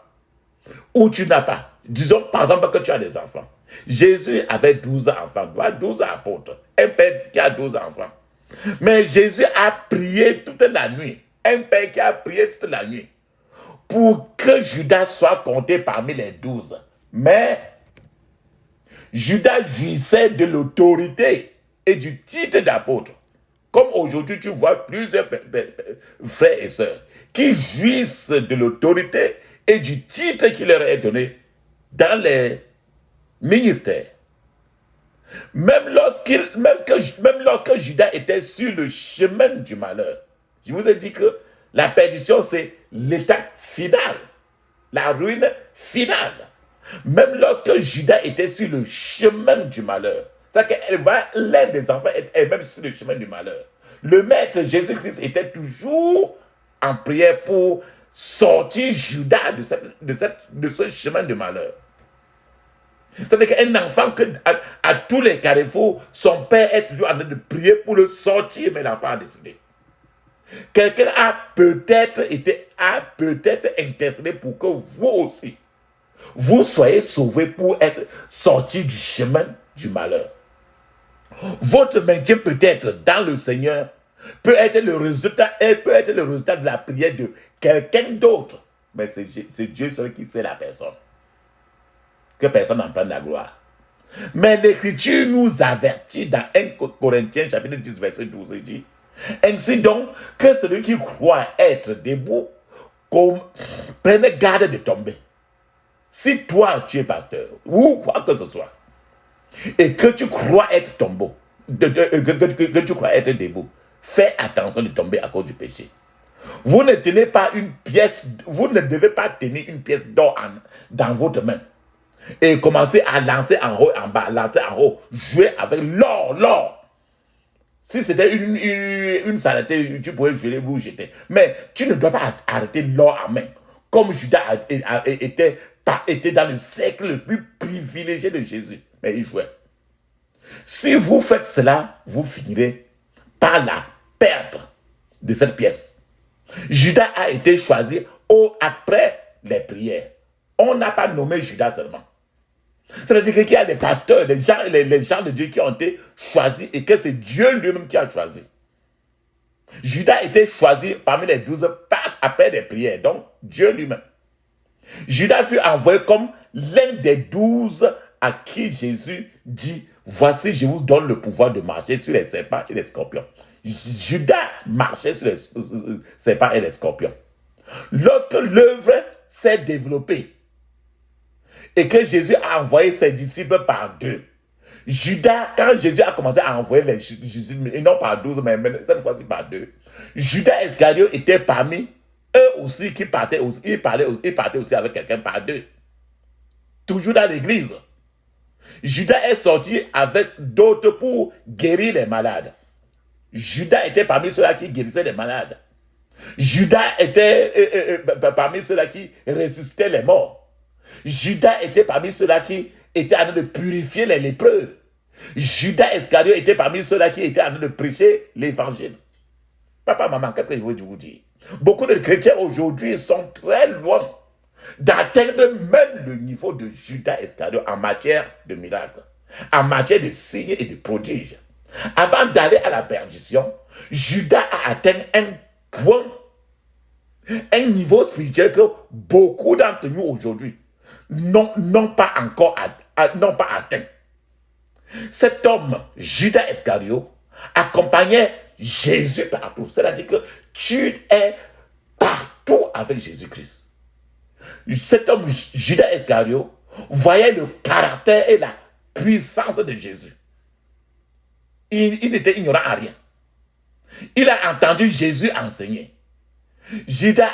ou tu n'as pas. Disons, par exemple, que tu as des enfants. Jésus avait 12 enfants, 12 apôtres, un père qui a 12 enfants. Mais Jésus a prié toute la nuit, un père qui a prié toute la nuit, pour que Judas soit compté parmi les 12. Mais Judas jouissait de l'autorité et du titre d'apôtre. Comme aujourd'hui, tu vois plusieurs frères et sœurs qui jouissent de l'autorité et du titre qui leur est donné dans les ministères. Même lorsque Judas était sur le chemin du malheur, je vous ai dit que la perdition, c'est l'état final, la ruine finale. Même lorsque Judas était sur le chemin du malheur, c'est-à-dire que l'un des enfants est même sur le chemin du malheur. Le Maître Jésus-Christ était toujours en prière pour sortir Judas de ce chemin de malheur. C'est-à-dire qu'un enfant, à tous les carrefours, son père est toujours en train de prier pour le sortir, mais l'enfant a décidé. Quelqu'un a peut-être intercédé pour que vous aussi, vous soyez sauvés pour être sortis du chemin du malheur. Votre maintien peut-être dans le Seigneur peut être le résultat de la prière de quelqu'un d'autre. Mais c'est Dieu seul qui sait la personne. Que personne n'en prenne la gloire. Mais l'Écriture nous avertit dans 1 Corinthiens chapitre 10 verset 12, il dit: ainsi donc que celui qui croit être debout prenne garde de tomber. Si toi tu es pasteur ou quoi que ce soit et que tu crois être que tu crois être debout, fais attention de tomber à cause du péché. Vous ne tenez pas une pièce, vous ne devez pas tenir une pièce d'or dans votre main et commencer à lancer en haut, en bas, lancer en haut, jouer avec l'or. Si c'était une saleté, tu pouvais jouer ou jeter. Mais tu ne dois pas arrêter l'or en main. Comme Judas était dans le cercle le plus privilégié de Jésus. Mais il jouait. Si vous faites cela, vous finirez par la perdre de cette pièce. Judas a été choisi après les prières. On n'a pas nommé Judas seulement. C'est-à-dire qu'il y a des pasteurs, les gens de Dieu qui ont été choisis et que c'est Dieu lui-même qui a choisi. Judas a été choisi parmi les 12 après des prières, donc Dieu lui-même. Judas fut envoyé comme l'un des 12 à qui Jésus dit: voici, je vous donne le pouvoir de marcher sur les serpents et les scorpions. Judas marchait sur les serpents et les scorpions. Lorsque l'œuvre s'est développée et que Jésus a envoyé ses disciples par 2, Judas, quand Jésus a commencé à envoyer les disciples, et non par 12, mais cette fois-ci par 2, Judas Iscariote était parmi eux aussi qui partaient aussi, il partait aussi avec quelqu'un par 2. Toujours dans l'église. Judas est sorti avec d'autres pour guérir les malades. Judas était parmi ceux-là qui guérissaient les malades. Judas était parmi ceux-là qui ressuscitaient les morts. Judas était parmi ceux-là qui étaient en train de purifier les lépreux. Judas Iscariote était parmi ceux-là qui étaient en train de prêcher l'évangile. Papa, maman, qu'est-ce que je veux vous dire? Beaucoup de chrétiens aujourd'hui sont très loin d'atteindre même le niveau de Judas Iscariote en matière de miracles, en matière de signes et de prodiges. Avant d'aller à la perdition, Judas a atteint un point, un niveau spirituel que beaucoup d'entre nous aujourd'hui n'ont pas encore atteint. Cet homme, Judas Iscariote, accompagnait Jésus partout. C'est-à-dire que tu es partout avec Jésus-Christ. Cet homme, Judas Iscariote, voyait le caractère et la puissance de Jésus. Il n'était ignorant à rien. Il a entendu Jésus enseigner. Judas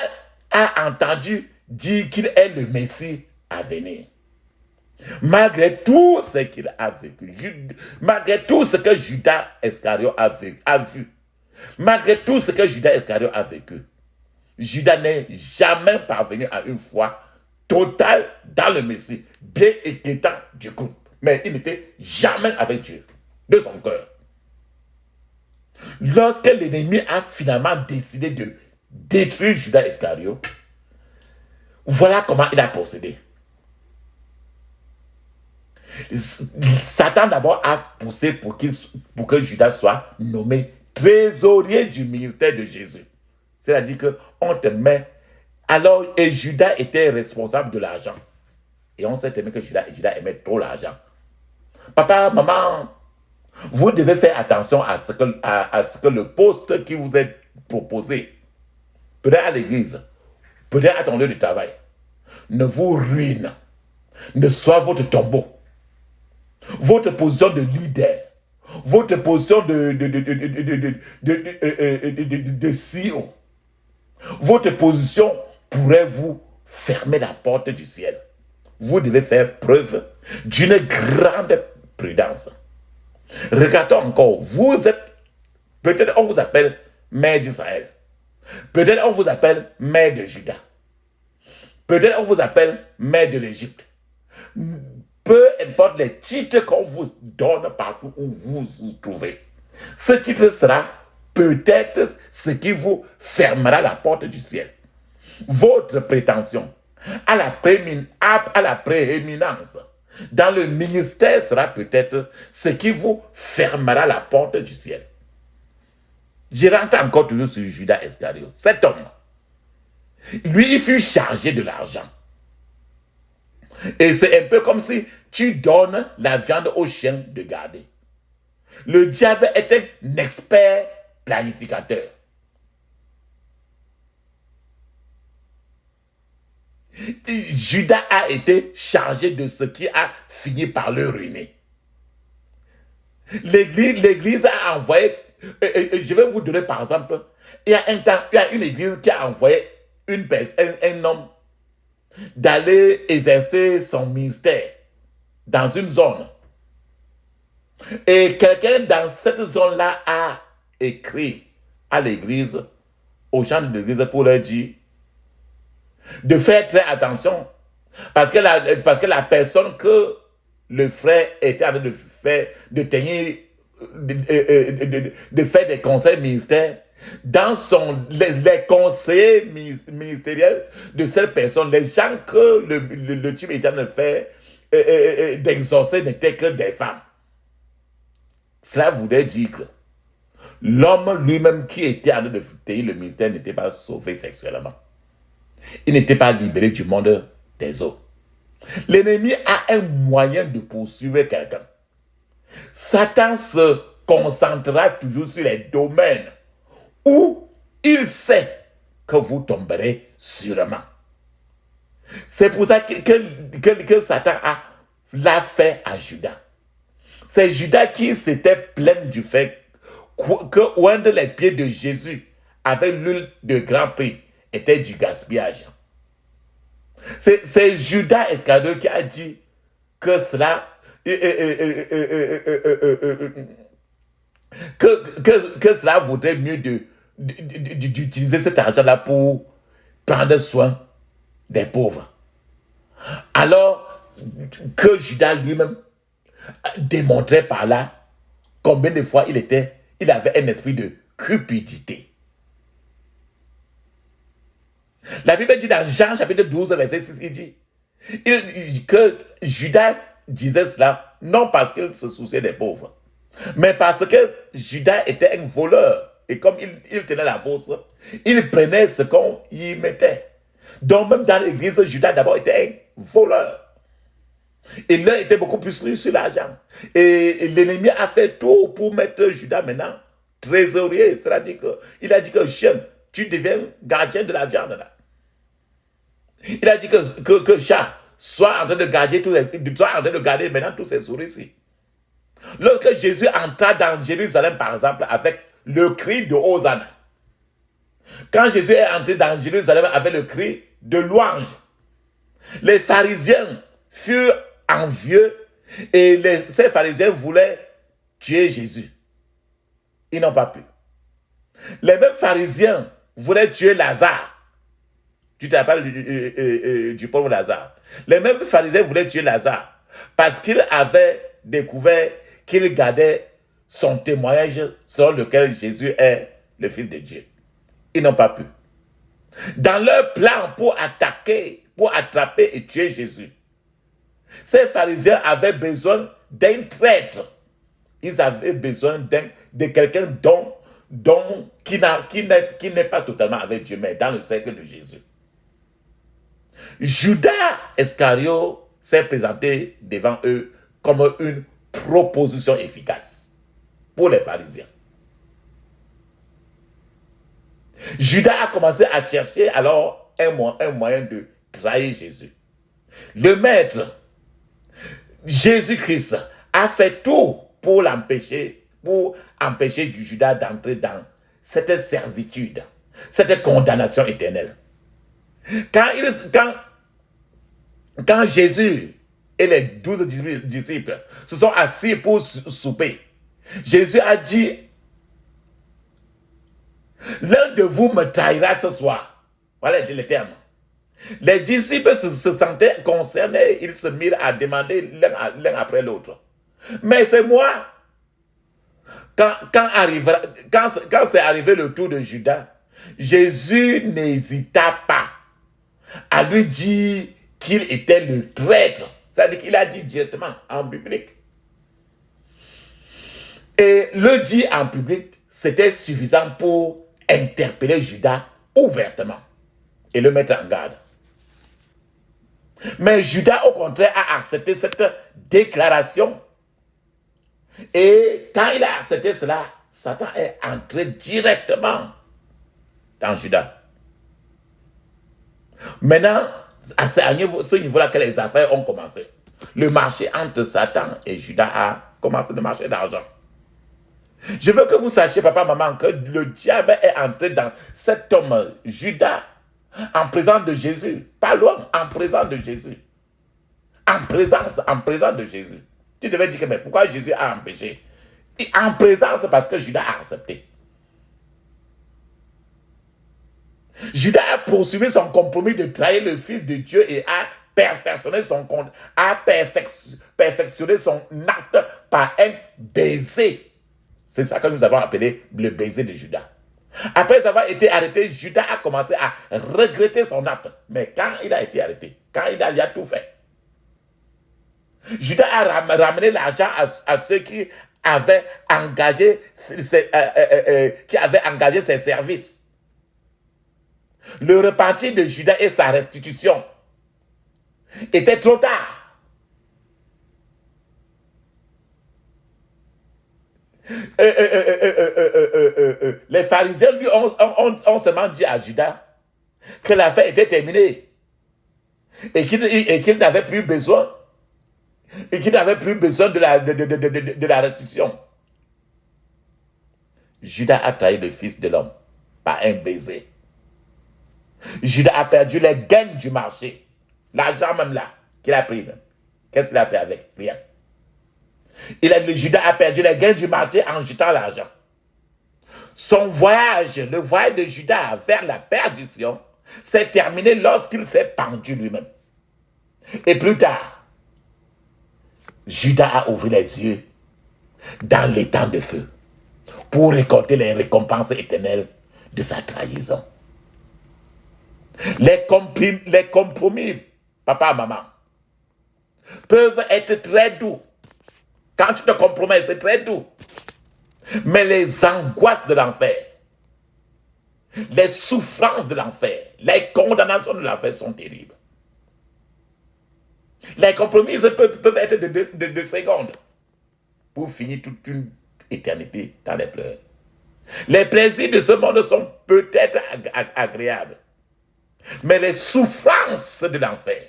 a entendu dire qu'il est le Messie à venir. Malgré tout ce qu'il a vécu, malgré tout ce que Judas Iscariot a vu, malgré tout ce que Judas Iscariot a vécu, Judas n'est jamais parvenu à une foi totale dans le Messie, bien étant du coup. Mais il n'était jamais avec Dieu, de son cœur. Lorsque l'ennemi a finalement décidé de détruire Judas Iscariot, voilà comment il a procédé. Satan d'abord a poussé pour que Judas soit nommé trésorier du ministère de Jésus. C'est-à-dire qu'on te met... Alors, et Judas était responsable de l'argent. Et on sait que Judas aimait trop l'argent. Papa, maman, vous devez faire attention à ce que le poste qui vous est proposé, peut-être à l'église, peut-être à ton lieu de travail, ne vous ruine, ne soit votre tombeau. Votre position de leader, votre position de CEO, votre position pourrait vous fermer la porte du ciel. Vous devez faire preuve d'une grande prudence. Regardons encore, vous êtes, peut-être on vous appelle mère d'Israël, peut-être on vous appelle mère de Juda, peut-être on vous appelle mère de l'Égypte. Peu importe les titres qu'on vous donne partout où vous vous trouvez, ce titre sera peut-être ce qui vous fermera la porte du ciel. Votre prétention à la prééminence dans le ministère sera peut-être ce qui vous fermera la porte du ciel. Je rentre encore toujours sur Judas Iscariot. Cet homme, lui, il fut chargé de l'argent. Et c'est un peu comme si tu donnes la viande aux chiens de garder. Le diable est un expert planificateur. Judas a été chargé de ce qui a fini par le ruiner. L'église a envoyé, je vais vous donner par exemple, il y a une église qui a envoyé un homme d'aller exercer son ministère dans une zone. Et quelqu'un dans cette zone-là a écrit à l'église, aux gens de l'église pour leur dire de faire très attention parce que la personne que le frère était en train de faire, de tenir, de faire des conseils ministères, dans les conseillers ministériels de cette personne, les gens que le type était en train de faire, d'exaucer n'étaient que des femmes. Cela voulait dire que l'homme lui-même qui était en train de tenir le ministère n'était pas sauvé sexuellement. Il n'était pas libéré du monde des eaux. L'ennemi a un moyen de poursuivre quelqu'un. Satan se concentrera toujours sur les domaines où il sait que vous tomberez sûrement. C'est pour ça que Satan l'a fait à Judas. C'est Judas qui s'était plaint du fait que oindre les pieds de Jésus avec l'huile de grand prix était du gaspillage. C'est Judas Iscariot qui a dit que cela que cela vaudrait mieux d'utiliser cet argent-là pour prendre soin des pauvres. Alors que Judas lui-même démontrait par là combien de fois il avait un esprit de cupidité. La Bible dit dans Jean chapitre 12, verset 6, il dit que Judas disait cela non parce qu'il se souciait des pauvres, mais parce que Judas était un voleur. Et comme il tenait la bourse, il prenait ce qu'on y mettait. Donc même dans l'église, Judas d'abord était un voleur. Et l'un était beaucoup plus riche sur l'argent. Et l'ennemi a fait tout pour mettre Judas maintenant trésorier. C'est-à-dire qu'il a dit que chien, tu deviens gardien de la viande là. Il a dit que chat, sois en train de garder maintenant tous ces souris-ci. Lorsque Jésus entra dans Jérusalem, par exemple, avec le cri de Hosanna, Quand Jésus est entré dans Jérusalem avec le cri de louange, les pharisiens furent envieux et ces pharisiens voulaient tuer Jésus. Ils n'ont pas pu. Les mêmes pharisiens voulaient tuer Lazare. Tu te rappelles du pauvre Lazare. Les mêmes pharisiens voulaient tuer Lazare parce qu'ils avaient découvert qu'il gardait son témoignage selon lequel Jésus est le Fils de Dieu. Ils n'ont pas pu. Dans leur plan pour attaquer, pour attraper et tuer Jésus, ces pharisiens avaient besoin d'un traître. Ils avaient besoin de quelqu'un qui n'est pas totalement avec Dieu, mais dans le cercle de Jésus. Judas Iscariote s'est présenté devant eux comme une proposition efficace pour les pharisiens. Judas a commencé à chercher alors un moyen de trahir Jésus. Le maître, Jésus-Christ, a fait tout pour empêcher Judas d'entrer dans cette servitude, cette condamnation éternelle. Quand Jésus et les 12 disciples se sont assis pour souper, Jésus a dit, l'un de vous me trahira ce soir. Voilà les termes. Les disciples se sentaient concernés, ils se mirent à demander l'un après l'autre. Mais c'est moi. Quand c'est arrivé le tour de Judas, Jésus n'hésita pas à lui dire qu'il était le traître. C'est-à-dire qu'il a dit directement en public. Et le dire en public, c'était suffisant pour interpeller Judas ouvertement et le mettre en garde. Mais Judas, au contraire, a accepté cette déclaration. Et quand il a accepté cela, Satan est entré directement dans Judas. Maintenant, à ce niveau-là que les affaires ont commencé. Le marché entre Satan et Judas a commencé, le marché d'argent. Je veux que vous sachiez, papa, maman, que le diable est entré dans cet homme, Judas, en présence de Jésus. Pas loin, en présence de Jésus. En présence de Jésus. Tu devais dire que, mais pourquoi Jésus a empêché? En présence, parce que Judas a accepté. Judas a poursuivi son compromis de trahir le Fils de Dieu et a perfectionné son acte par un baiser. C'est ça que nous avons appelé le baiser de Judas. Après avoir été arrêté, Judas a commencé à regretter son acte. Mais quand il a été arrêté, quand il a tout fait, Judas a ramené l'argent à ceux qui avaient engagé ses services. Le repentir de Judas et sa restitution était trop tard. Les pharisiens lui ont seulement dit à Judas que l'affaire était terminée et qu'il n'avait plus besoin de la restitution. Judas a trahi le Fils de l'homme par un baiser. Judas a perdu les gains du marché. L'argent même là, qu'il a pris même. Qu'est-ce qu'il a fait avec? Rien. Judas a perdu les gains du marché en jetant l'argent. Son voyage, le voyage de Judas vers la perdition, s'est terminé lorsqu'il s'est pendu lui-même. Et plus tard, Judas a ouvert les yeux dans l'étang de feu pour récolter les récompenses éternelles de sa trahison. Les compromis, papa, maman, peuvent être très doux. Quand tu te compromets, c'est très doux. Mais les angoisses de l'enfer, les souffrances de l'enfer, les condamnations de l'enfer sont terribles. Les compromis peuvent être de secondes pour finir toute une éternité dans les pleurs. Les plaisirs de ce monde sont peut-être agréables, mais les souffrances de l'enfer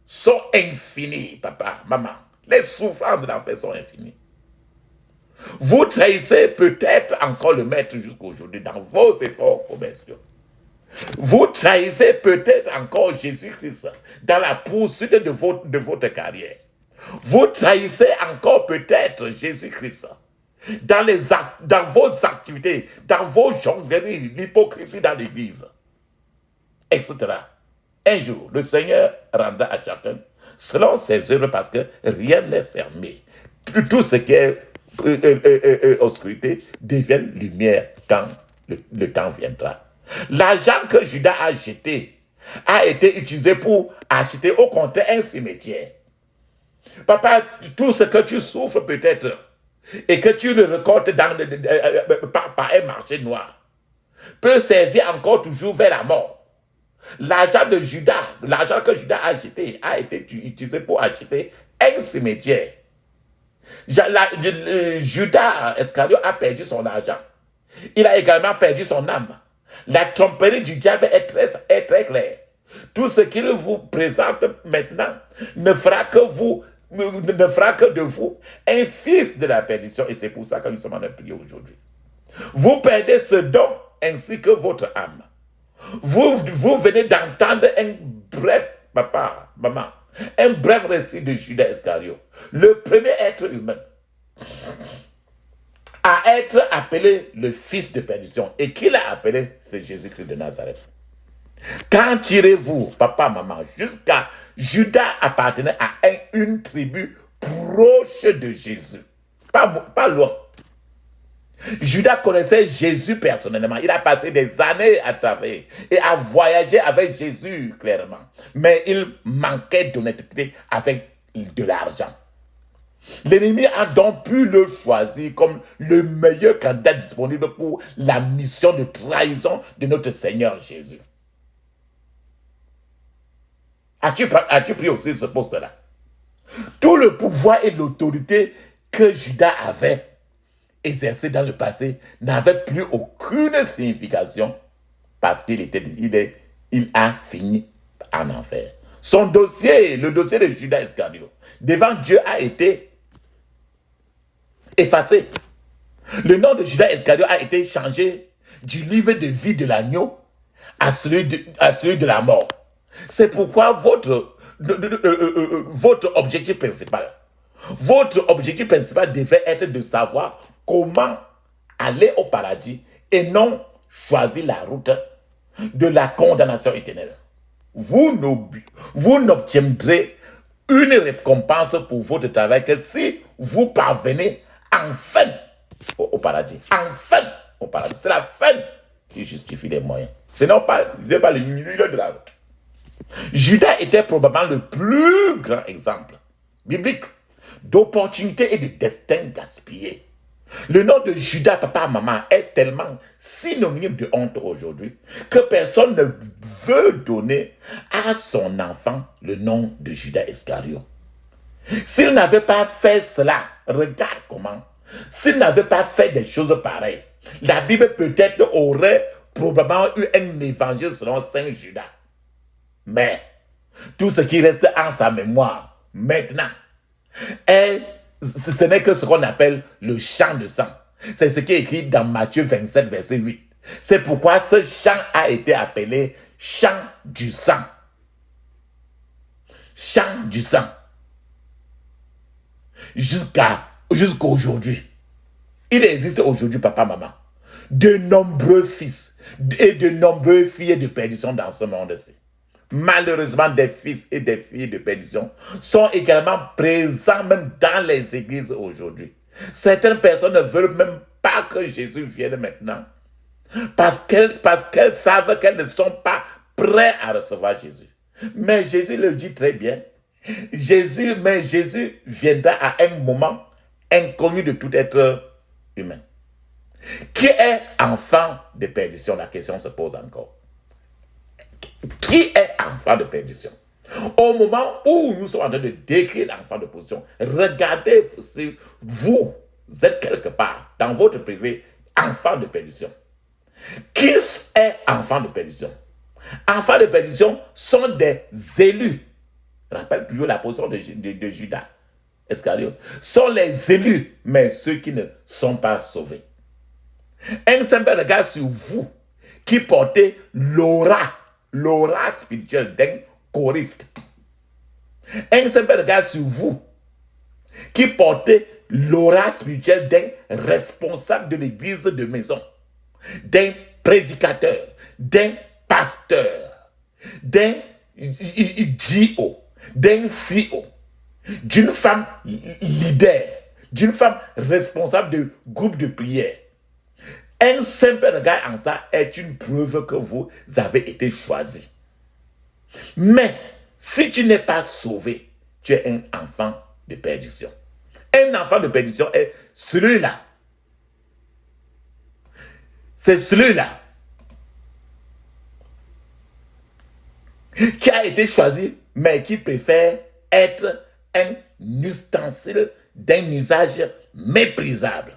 sont infinies, papa, maman. Les souffrances de l'enfer sont infinies. Vous trahissez peut-être encore le maître jusqu'aujourd'hui dans vos efforts commerciaux. Vous trahissez peut-être encore Jésus-Christ dans la poursuite de votre carrière. Vous trahissez encore peut-être Jésus-Christ dans vos activités, dans vos jongleries, l'hypocrisie dans l'église, etc. Un jour, le Seigneur rendra à chacun selon ses œuvres parce que rien n'est fermé. Tout ce qui est obscurité devient lumière quand le temps viendra. L'argent que Judas a jeté a été utilisé pour acheter au contraire un cimetière. Papa, tout ce que tu souffres peut-être et que tu le récoltes par un marché noir peut servir encore toujours vers la mort. L'argent de Judas, l'argent que Judas a jeté a été utilisé pour acheter un cimetière. Judas Iscariot a perdu son argent. Il a également perdu son âme. La tromperie du diable est très claire. Tout ce qu'il vous présente maintenant ne fera que de vous un fils de la perdition. Et c'est pour ça que nous sommes en prière aujourd'hui. Vous perdez ce don ainsi que votre âme. Vous venez d'entendre un bref, papa, maman, un bref récit de Judas Iscariot, le premier être humain à être appelé le fils de perdition. Et qui l'a appelé? C'est Jésus-Christ de Nazareth. Quand tirez-vous, papa, maman, jusqu'à Judas appartenait à une tribu proche de Jésus. Pas loin. Judas connaissait Jésus personnellement. Il a passé des années à travailler et à voyager avec Jésus clairement. Mais il manquait d'honnêteté avec de l'argent. L'ennemi a donc pu le choisir comme le meilleur candidat disponible pour la mission de trahison de notre Seigneur Jésus. As-tu pris aussi ce poste-là? Tout le pouvoir et l'autorité que Judas avait exercé dans le passé n'avait plus aucune signification parce qu'il a fini en enfer. Son dossier, le dossier de Judas Iscariot, devant Dieu a été effacé. Le nom de Judas Iscariot a été changé du livre de vie de l'agneau à celui de la mort. C'est pourquoi votre objectif principal, devait être de savoir comment aller au paradis et non choisir la route de la condamnation éternelle. Vous n'obtiendrez une récompense pour votre travail que si vous parvenez enfin au paradis. Enfin au paradis. C'est la fin qui justifie les moyens. Ce n'est pas le milieu de la route. Judas était probablement le plus grand exemple biblique d'opportunité et de destin gaspillé. Le nom de Judas, papa, maman, est tellement synonyme de honte aujourd'hui que personne ne veut donner à son enfant le nom de Judas Iscariot. S'il n'avait pas fait cela, regarde comment, s'il n'avait pas fait des choses pareilles, la Bible peut-être aurait probablement eu un évangile selon Saint Judas. Mais tout ce qui reste en sa mémoire maintenant, ce n'est que ce qu'on appelle le chant de sang. C'est ce qui est écrit dans Matthieu 27, verset 8. C'est pourquoi ce chant a été appelé chant du sang. Chant du sang. Jusqu'aujourd'hui. Il existe aujourd'hui, papa, maman, de nombreux fils et de nombreuses filles de perdition dans ce monde-ci. Malheureusement, des fils et des filles de perdition sont également présents même dans les églises aujourd'hui. Certaines personnes ne veulent même pas que Jésus vienne maintenant parce qu'elles savent qu'elles ne sont pas prêtes à recevoir Jésus. Mais Jésus le dit très bien. Jésus viendra à un moment inconnu de tout être humain. Qui est enfant de perdition? La question se pose encore. Qui est enfant de perdition? Au moment où nous sommes en train de décrire l'enfant de perdition, regardez si vous êtes quelque part dans votre privé enfant de perdition. Qui est enfant de perdition? Enfants de perdition sont des élus. Rappelle toujours la position de Judas. Iscariote, sont les élus, mais ceux qui ne sont pas sauvés. Un simple regard sur vous qui portez l'aura spirituelle d'un choriste. Un simple regard sur vous qui portez l'aura spirituelle d'un responsable de l'église de maison, d'un prédicateur, d'un pasteur, d'un GO, d'un CO, d'une femme leader, d'une femme responsable de groupe de prière. Un simple regard en ça est une preuve que vous avez été choisi. Mais si tu n'es pas sauvé, tu es un enfant de perdition. Un enfant de perdition est celui-là. C'est celui-là qui a été choisi, mais qui préfère être un ustensile d'un usage méprisable.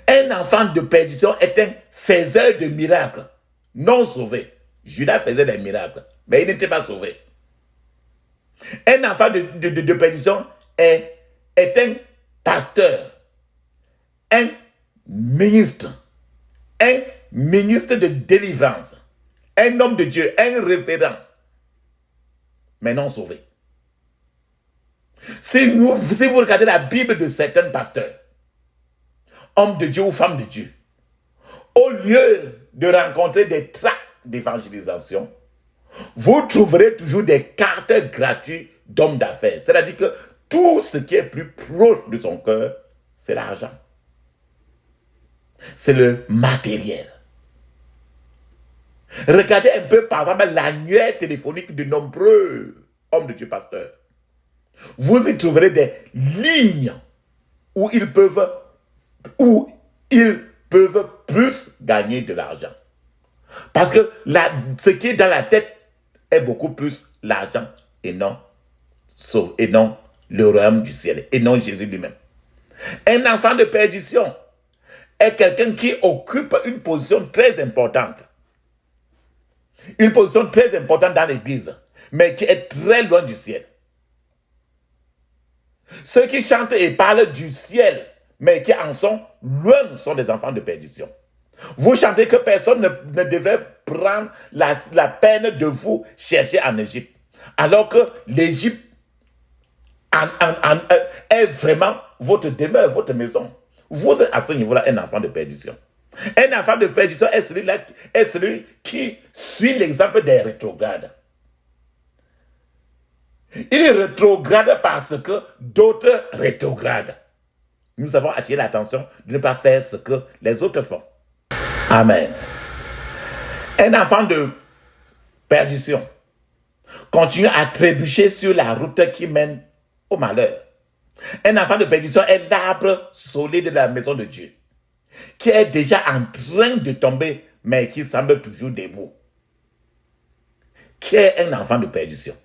Un enfant de perdition est un faiseur de miracles, non sauvé. Judas faisait des miracles, mais il n'était pas sauvé. Un enfant de perdition est un pasteur, un ministre de délivrance, un homme de Dieu, un référent, mais non sauvé. Si vous regardez la Bible de certains pasteurs, hommes de Dieu ou femmes de Dieu, au lieu de rencontrer des tracts d'évangélisation, vous trouverez toujours des cartes gratuites d'hommes d'affaires. C'est-à-dire que tout ce qui est plus proche de son cœur, c'est l'argent. C'est le matériel. Regardez un peu, par exemple, l'annuaire téléphonique de nombreux hommes de Dieu pasteurs. Vous y trouverez des lignes où ils peuvent plus gagner de l'argent. Parce que ce qui est dans la tête est beaucoup plus l'argent et non le royaume du ciel, et non Jésus lui-même. Un enfant de perdition est quelqu'un qui occupe une position très importante. Une position très importante dans l'église, mais qui est très loin du ciel. Ceux qui chantent et parlent du ciel, mais qui en sont loin, sont des enfants de perdition. Vous chantez que personne ne devrait prendre la peine de vous chercher en Égypte. Alors que l'Égypte est vraiment votre demeure, votre maison. Vous êtes à ce niveau-là un enfant de perdition. Un enfant de perdition est celui qui suit l'exemple des rétrogrades. Il rétrograde parce que d'autres rétrogradent. Nous avons attiré l'attention de ne pas faire ce que les autres font. Amen. Un enfant de perdition continue à trébucher sur la route qui mène au malheur. Un enfant de perdition est l'arbre solide de la maison de Dieu, qui est déjà en train de tomber, mais qui semble toujours debout. Qui est un enfant de perdition?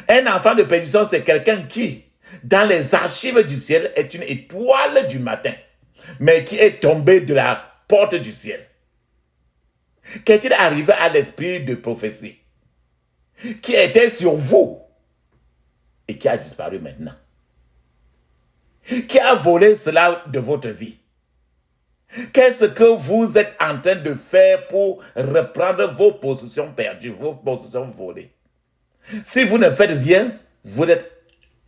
Un enfant de perdition, c'est quelqu'un qui, dans les archives du ciel, est une étoile du matin, mais qui est tombé de la porte du ciel. Qu'est-il arrivé à l'esprit de prophétie qui était sur vous et qui a disparu maintenant? Qui a volé cela de votre vie? Qu'est-ce que vous êtes en train de faire pour reprendre vos possessions perdues, vos possessions volées? Si vous ne faites rien, vous êtes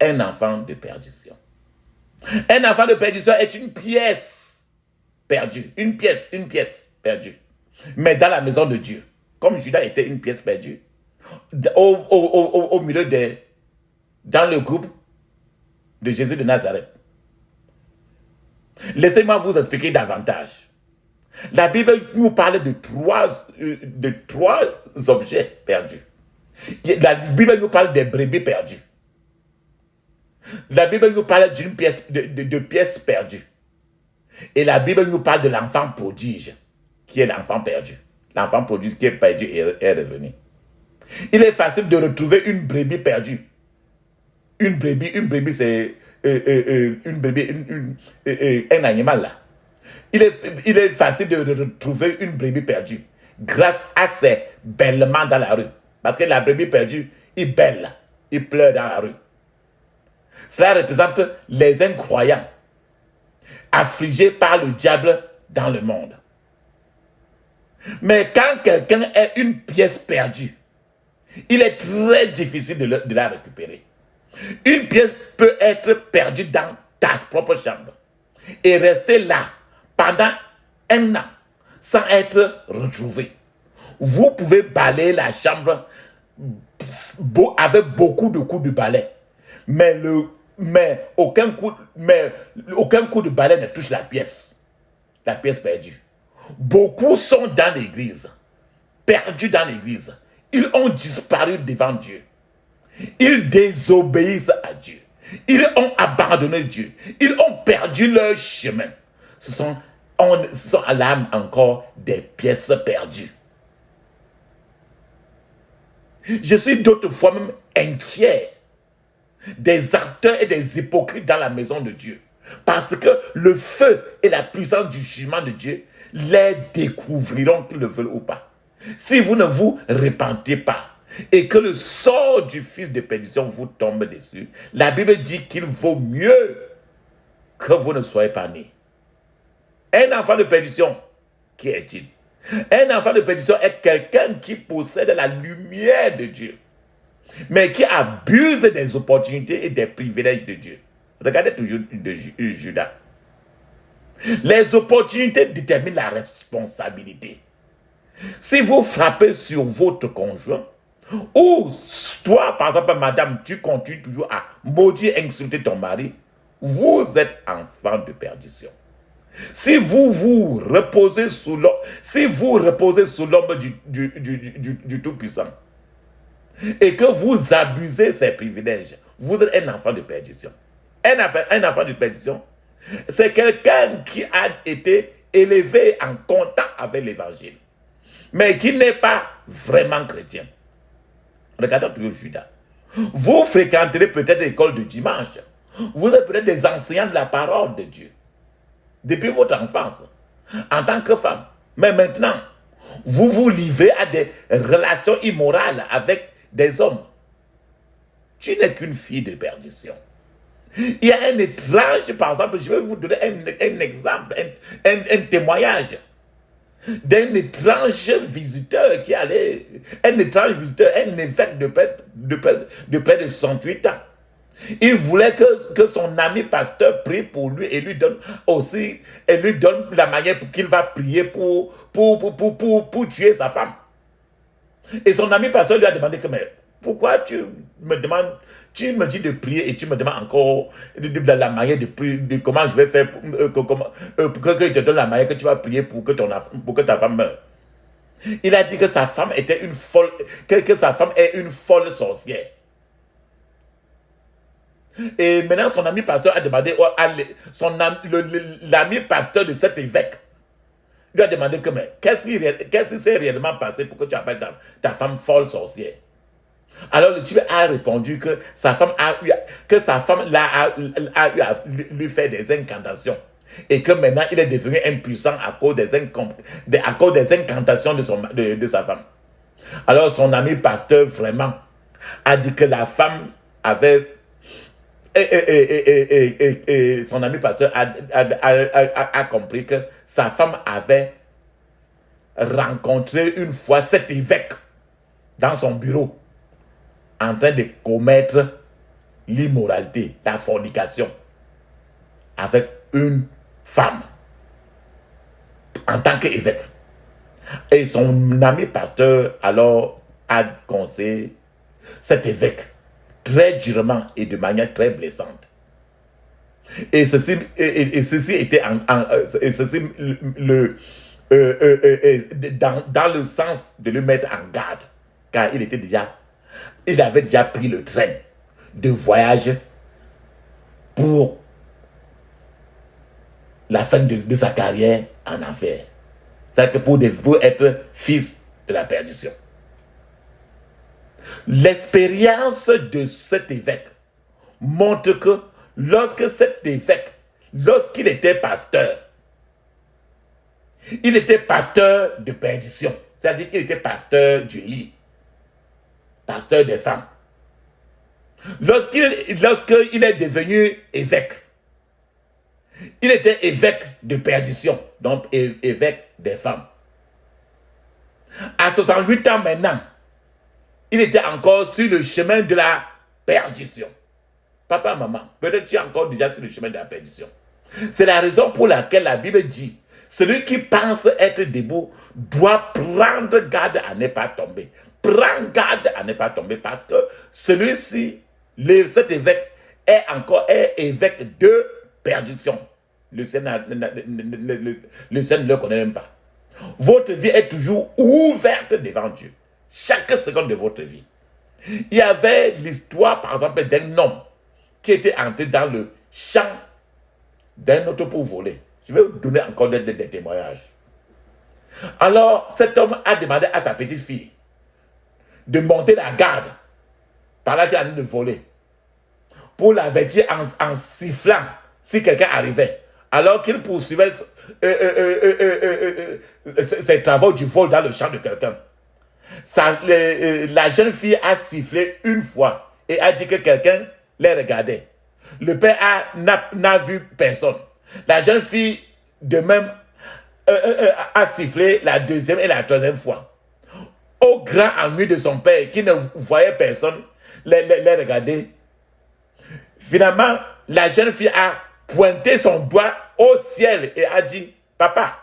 un enfant de perdition. Un enfant de perdition est une pièce perdue, une pièce perdue. Mais dans la maison de Dieu, comme Judas était une pièce perdue, au milieu dans le groupe de Jésus de Nazareth. Laissez-moi vous expliquer davantage. La Bible nous parle de trois objets perdus. La Bible nous parle des brebis perdues. La Bible nous parle d'une pièce, de pièces perdues. Et la Bible nous parle de l'enfant prodige, qui est l'enfant perdu. L'enfant prodige qui est perdu et est revenu. Il est facile de retrouver une brebis perdue. Une brebis c'est un animal là. Il est facile de retrouver une brebis perdue grâce à ses bêlements dans la rue. Parce que la brebis perdue, il bêle, il pleure dans la rue. Cela représente les incroyants, affligés par le diable dans le monde. Mais quand quelqu'un est une pièce perdue, il est très difficile de la récupérer. Une pièce peut être perdue dans ta propre chambre et rester là pendant un an sans être retrouvée. Vous pouvez balayer la chambre avec beaucoup de coups de balai, mais aucun coup de balai ne touche la pièce perdue. Beaucoup sont dans l'église, perdus dans l'église. Ils ont disparu devant Dieu. Ils désobéissent à Dieu. Ils ont abandonné Dieu. Ils ont perdu leur chemin. Ce sont à l'âme encore des pièces perdues. Je suis d'autres fois même inquiet des acteurs et des hypocrites dans la maison de Dieu. Parce que le feu et la puissance du jugement de Dieu les découvriront qu'ils le veulent ou pas. Si vous ne vous repentez pas et que le sort du fils de perdition vous tombe dessus, la Bible dit qu'il vaut mieux que vous ne soyez pas nés. Un enfant de perdition, qui est-il? Un enfant de perdition est quelqu'un qui possède la lumière de Dieu, mais qui abuse des opportunités et des privilèges de Dieu. Regardez toujours Judas. Les opportunités déterminent la responsabilité. Si vous frappez sur votre conjoint, ou toi, par exemple, madame, tu continues toujours à maudire et insulter ton mari, vous êtes enfant de perdition. Si vous vous reposez sous l'homme, du Tout-Puissant, et que vous abusez ses privilèges, vous êtes un enfant de perdition. Un enfant de perdition, c'est quelqu'un qui a été élevé en contact avec l'évangile, mais qui n'est pas vraiment chrétien. Regardons toujours Judas. Vous fréquenterez peut-être l'école de dimanche. Vous êtes peut-être des enseignants de la parole de Dieu depuis votre enfance, en tant que femme. Mais maintenant, vous vous livrez à des relations immorales avec des hommes. Tu n'es qu'une fille de perdition. Il y a un étrange, par exemple, je vais vous donner un exemple, un témoignage d'un étrange visiteur qui allait, un évêque de près de 68 ans. Il voulait que son ami pasteur prie pour lui et lui donne la manière pour qu'il va prier pour tuer sa femme. Et son ami pasteur lui a demandé que, mais pourquoi tu me dis de prier et tu me demandes encore la manière de prier, de comment je vais faire que je te donne la manière que tu vas prier pour que ta femme meure. Il a dit que sa femme était une folle, que sa femme est une folle sorcière. Et maintenant, son ami pasteur a demandé, l'ami pasteur de cet évêque lui a demandé que, mais qu'est-ce qui s'est réellement passé pour que tu appelles ta femme folle sorcière? Alors le type a répondu que sa femme a eu à lui faire des incantations. Et que maintenant, il est devenu impuissant à cause des incantations de sa femme. Alors son ami pasteur vraiment a dit que la femme avait... Et son ami pasteur a compris que sa femme avait rencontré une fois cet évêque dans son bureau en train de commettre l'immoralité, la fornication avec une femme en tant qu'évêque. Et son ami pasteur alors a conseillé cet évêque très durement et de manière très blessante. Et ceci était dans le sens de le mettre en garde, car il avait déjà pris le train de voyage pour la fin de sa carrière en enfer. C'est-à-dire que pour être fils de la perdition. L'expérience de cet évêque montre que lorsqu'il était pasteur, il était pasteur de perdition. C'est-à-dire qu'il était pasteur du lit, pasteur des femmes. Lorsqu'il est devenu évêque, il était évêque de perdition, donc évêque des femmes. À 68 ans maintenant, il était encore sur le chemin de la perdition. Papa, maman, peut-être tu es encore déjà sur le chemin de la perdition. C'est la raison pour laquelle la Bible dit, celui qui pense être debout doit prendre garde à ne pas tomber. Prends garde à ne pas tomber parce que celui-ci, cet évêque, est évêque de perdition. Le Seigneur ne le connaît même pas. Votre vie est toujours ouverte devant Dieu. Chaque seconde de votre vie. Il y avait l'histoire, par exemple, d'un homme qui était entré dans le champ d'un autre pour voler. Je vais vous donner encore des témoignages. Alors, cet homme a demandé à sa petite fille de monter la garde par là qu'il a de voler pour l'avertir en sifflant si quelqu'un arrivait. Alors qu'il poursuivait ses travaux du vol dans le champ de quelqu'un. La jeune fille a sifflé une fois et a dit que quelqu'un les regardait. Le père n'a vu personne. La jeune fille de même a sifflé la deuxième et la troisième fois. Au grand ennui de son père qui ne voyait personne les regarder. Finalement, la jeune fille a pointé son doigt au ciel et a dit, papa,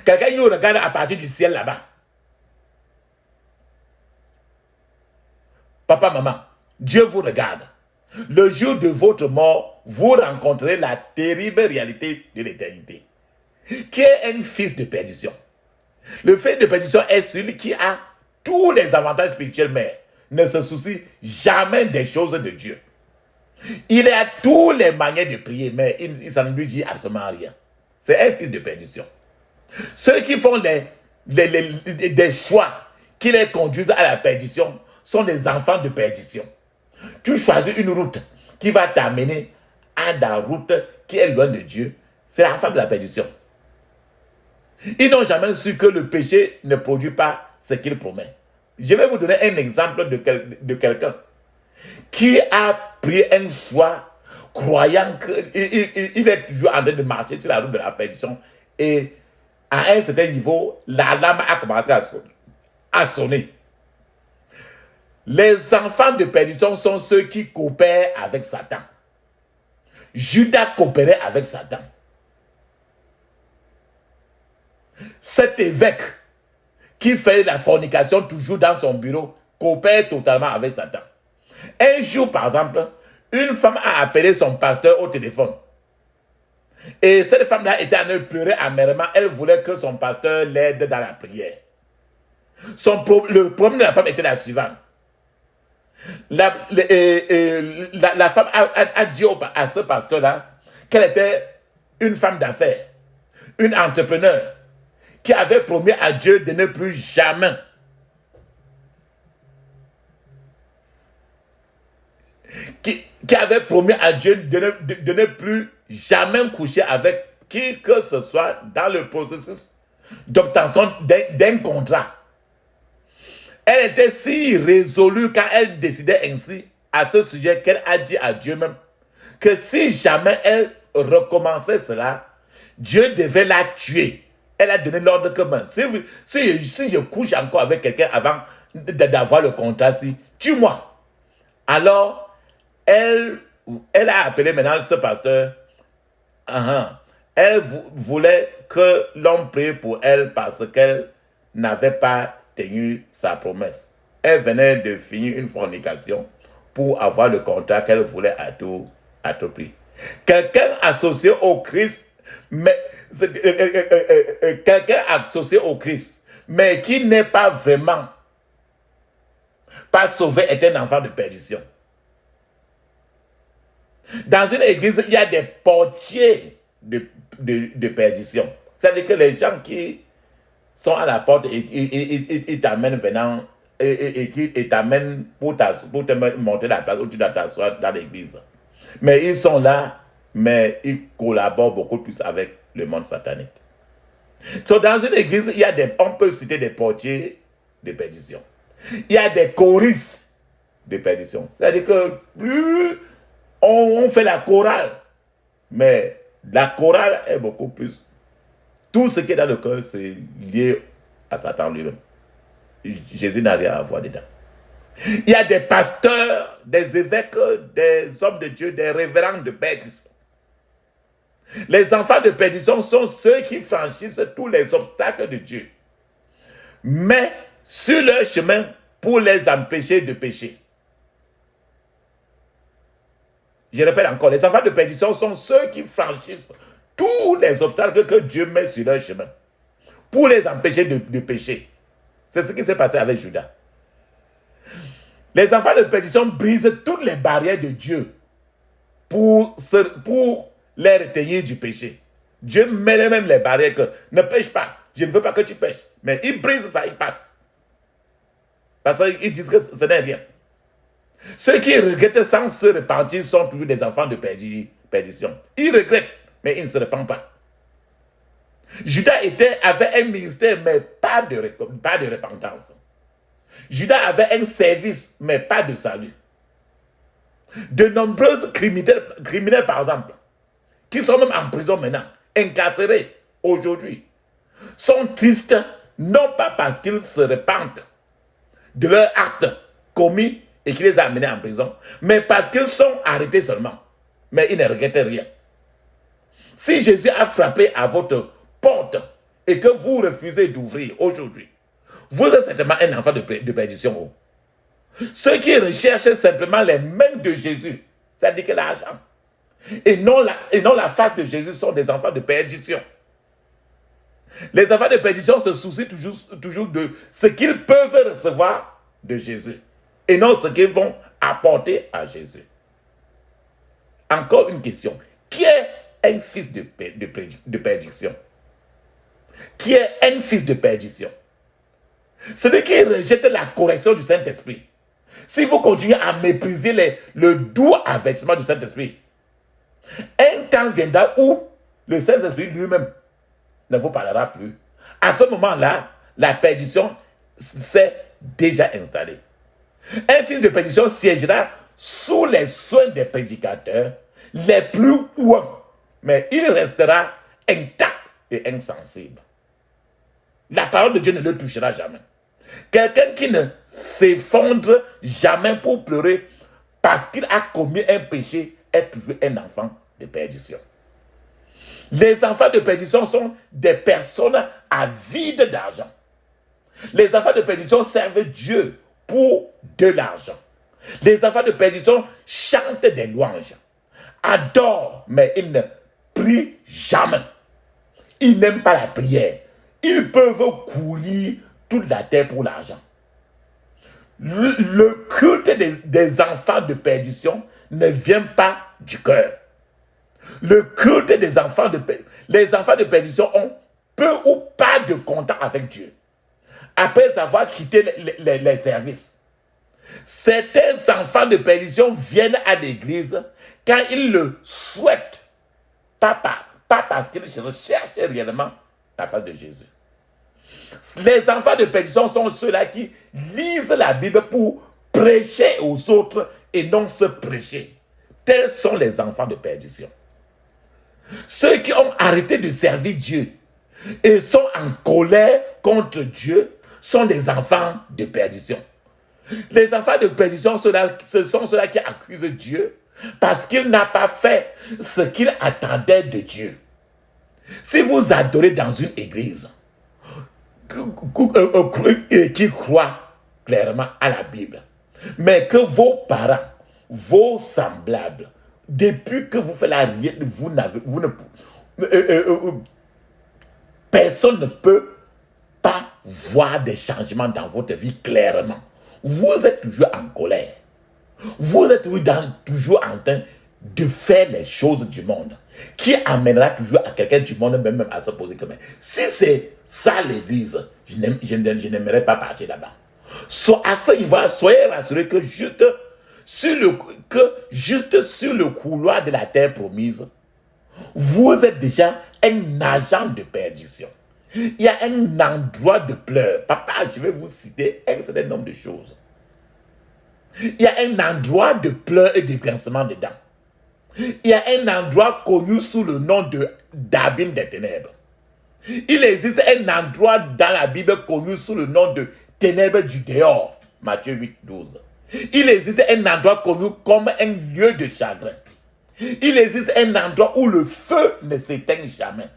quelqu'un nous regarde à partir du ciel là-bas. Papa, maman, Dieu vous regarde. Le jour de votre mort, vous rencontrerez la terrible réalité de l'éternité, qui est un fils de perdition. Le fils de perdition est celui qui a tous les avantages spirituels, mais ne se soucie jamais des choses de Dieu. Il a tous les manières de prier, mais il ne lui dit absolument rien. C'est un fils de perdition. Ceux qui font des choix qui les conduisent à la perdition sont des enfants de perdition. Tu choisis une route qui va t'amener à la route qui est loin de Dieu. C'est la femme de la perdition. Ils n'ont jamais su que le péché ne produit pas ce qu'il promet. Je vais vous donner un exemple de quelqu'un qui a pris un choix croyant qu'il est toujours en train de marcher sur la route de la perdition et à un certain niveau, l'alarme a commencé à sonner. Les enfants de perdition sont ceux qui coopèrent avec Satan. Judas coopérait avec Satan. Cet évêque qui fait la fornication toujours dans son bureau coopère totalement avec Satan. Un jour, par exemple, une femme a appelé son pasteur au téléphone. Et cette femme-là était en train de pleurer amèrement. Elle voulait que son pasteur l'aide dans la prière. Le problème de la femme était la suivante. La femme a dit à ce pasteur-là qu'elle était une femme d'affaires, une entrepreneur, qui avait promis à Dieu de ne plus jamais qui avait promis à Dieu de ne plus jamais coucher avec qui que ce soit dans le processus d'obtention d'un contrat. Elle était si résolue quand elle décidait ainsi à ce sujet qu'elle a dit à Dieu même que si jamais elle recommençait cela, Dieu devait la tuer. Elle a donné l'ordre que si je couche encore avec quelqu'un avant d'avoir le contrat, tue-moi. Alors, elle a appelé maintenant ce pasteur. Elle voulait que l'homme prie pour elle parce qu'elle n'avait pas tenu sa promesse. Elle venait de finir une fornication pour avoir le contrat qu'elle voulait à tout prix. Quelqu'un associé au Christ, mais qui n'est pas vraiment pas sauvé, est un enfant de perdition. Dans une église, il y a des portiers de perdition. C'est-à-dire que les gens qui sont à la porte et t'amènent venant et t'amènent pour te monter la place où tu dois t'asseoir dans l'église. Mais ils sont là, mais ils collaborent beaucoup plus avec le monde satanique. Dans une église, on peut citer des portiers de perdition. Il y a des choristes de perdition. C'est-à-dire que plus on fait la chorale, mais la chorale est beaucoup plus. Tout ce qui est dans le cœur, c'est lié à Satan lui-même. Jésus n'a rien à voir dedans. Il y a des pasteurs, des évêques, des hommes de Dieu, des révérends de perdition. Les enfants de perdition sont ceux qui franchissent tous les obstacles de Dieu, mais sur leur chemin pour les empêcher de pécher. Je répète encore, les enfants de perdition sont ceux qui franchissent tous les obstacles que Dieu met sur leur chemin pour les empêcher de pécher. C'est ce qui s'est passé avec Judas. Les enfants de perdition brisent toutes les barrières de Dieu pour les retenir du péché. Dieu met même les barrières que ne pêche pas. Je ne veux pas que tu pêches. Mais ils brisent ça, ils passent. Parce qu'ils disent que ce n'est rien. Ceux qui regrettent sans se repentir sont toujours des enfants de perdition. Ils regrettent, mais ils ne se repentent pas. Judas avait un ministère, mais pas de repentance. Judas avait un service, mais pas de salut. De nombreux criminels, par exemple, qui sont même en prison maintenant, incarcérés aujourd'hui, sont tristes, non pas parce qu'ils se repentent de leurs actes commis et qui les a amenés en prison, mais parce qu'ils sont arrêtés seulement. Mais ils ne regrettent rien. Si Jésus a frappé à votre porte et que vous refusez d'ouvrir aujourd'hui, vous êtes certainement un enfant de perdition. Ceux qui recherchent simplement les mains de Jésus, c'est-à-dire que l'argent, et non la face de Jésus, sont des enfants de perdition. Les enfants de perdition se soucient toujours de ce qu'ils peuvent recevoir de Jésus et non ce qu'ils vont apporter à Jésus. Encore une question. Qui est un fils de perdition? Qui est un fils de perdition? Celui qui rejette la correction du Saint-Esprit. Si vous continuez à mépriser le doux avertissement du Saint-Esprit, un temps viendra où le Saint-Esprit lui-même ne vous parlera plus. À ce moment-là, la perdition s'est déjà installée. Un fils de perdition siégera sous les soins des prédicateurs les plus ouins, mais il restera intact et insensible. La parole de Dieu ne le touchera jamais. Quelqu'un qui ne s'effondre jamais pour pleurer parce qu'il a commis un péché est toujours un enfant de perdition. Les enfants de perdition sont des personnes avides d'argent. Les enfants de perdition servent Dieu pour de l'argent. Les enfants de perdition chantent des louanges, adorent, mais ils ne prient jamais. Ils n'aiment pas la prière. Ils peuvent courir toute la terre pour l'argent. Le culte des enfants de perdition ne vient pas du cœur. Le culte des enfants les enfants de perdition ont peu ou pas de contact avec Dieu. Après avoir quitté les services, certains enfants de perdition viennent à l'église quand ils le souhaitent, pas parce qu'ils cherchent réellement la face de Jésus. Les enfants de perdition sont ceux-là qui lisent la Bible pour prêcher aux autres et non se prêcher. Tels sont les enfants de perdition. Ceux qui ont arrêté de servir Dieu et sont en colère contre Dieu sont des enfants de perdition. Les enfants de perdition, ce sont ceux-là qui accusent Dieu parce qu'il n'a pas fait ce qu'il attendait de Dieu. Si vous adorez dans une église qui croit clairement à la Bible, mais que vos parents, vos semblables, depuis que vous faites la rien, personne ne peut pas voir des changements dans votre vie clairement. Vous êtes toujours en colère. Vous êtes toujours en train de faire les choses du monde, qui amènera toujours à quelqu'un du monde même à se poser comme si c'est ça l'église, je n'aimerais pas partir là-bas. À ce niveau, soyez rassurés que juste sur le couloir de la terre promise, vous êtes déjà un agent de perdition. Il y a un endroit de pleurs. Papa, je vais vous citer un certain nombre de choses. Il y a un endroit de pleurs et de grincement dedans. Il y a un endroit connu sous le nom d'abîme des ténèbres. Il existe un endroit dans la Bible connu sous le nom de ténèbres du dehors. Matthieu 8, 12. Il existe un endroit connu comme un lieu de chagrin. Il existe un endroit où le feu ne s'éteint jamais.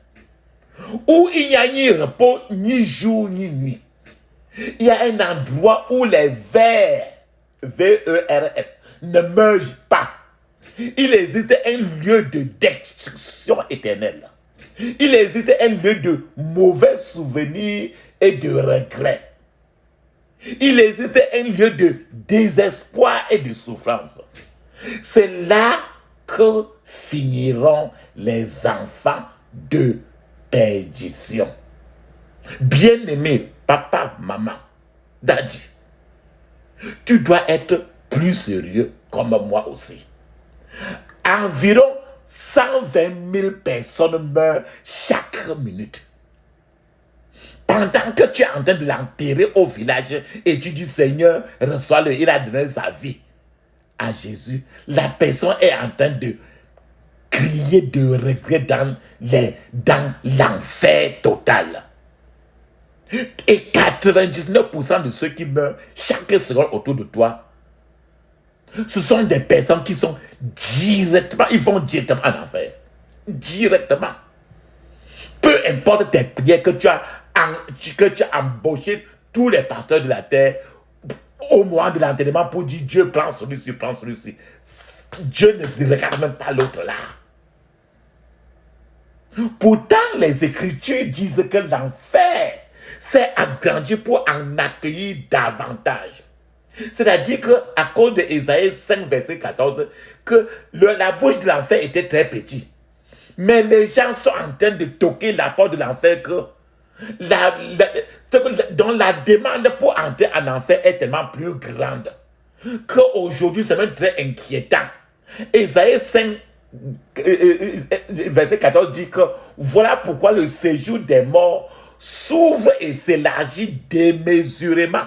Où il n'y a ni repos, ni jour, ni nuit. Il y a un endroit où les vers, V-E-R-S, ne meurent pas. Il existe un lieu de destruction éternelle. Il existe un lieu de mauvais souvenirs et de regrets. Il existe un lieu de désespoir et de souffrance. C'est là que finiront les enfants de perdition. Bien-aimé, papa, maman, daddy, tu dois être plus sérieux comme moi aussi. Environ 120 000 personnes meurent chaque minute. Pendant que tu es en train de l'enterrer au village et tu dis Seigneur, reçois-le, il a donné sa vie à Jésus, la personne est en train de crier de regret dans l'enfer total. Et 99% de ceux qui meurent chaque seconde autour de toi, ce sont des personnes qui sont directement, ils vont directement en enfer. Directement. Peu importe tes prières que tu as embauché tous les pasteurs de la terre au moment de l'enterrement pour dire Dieu prend celui-ci, prend celui-ci. Dieu ne regarde même pas l'autre là. Pourtant, les Écritures disent que l'enfer s'est agrandi pour en accueillir davantage. C'est-à-dire qu'à cause de Ésaïe 5, verset 14, que la bouche de l'enfer était très petite. Mais les gens sont en train de toquer la porte de l'enfer dont la demande pour entrer en enfer est tellement plus grande qu'aujourd'hui c'est même très inquiétant. Ésaïe 5, verset 14 dit que voilà pourquoi le séjour des morts s'ouvre et s'élargit démesurément.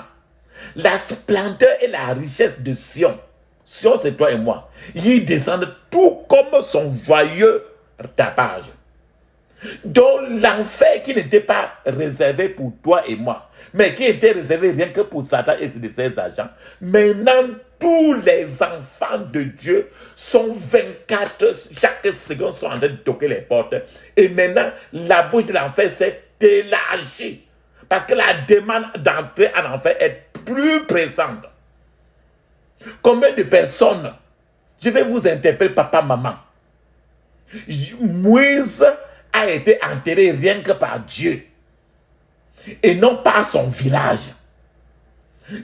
La splendeur et la richesse de Sion, Sion c'est toi et moi, y descendent tout comme son joyeux tapage. Donc l'enfer qui n'était pas réservé pour toi et moi, mais qui était réservé rien que pour Satan et ses agents. Maintenant, tous les enfants de Dieu sont 24, chaque seconde sont en train de toquer les portes. Et maintenant, la bouche de l'enfer s'est élargie. Parce que la demande d'entrer en enfer est plus pressante. Combien de personnes, je vais vous interpeller papa, maman, Moïse a été enterré rien que par Dieu et non par son village.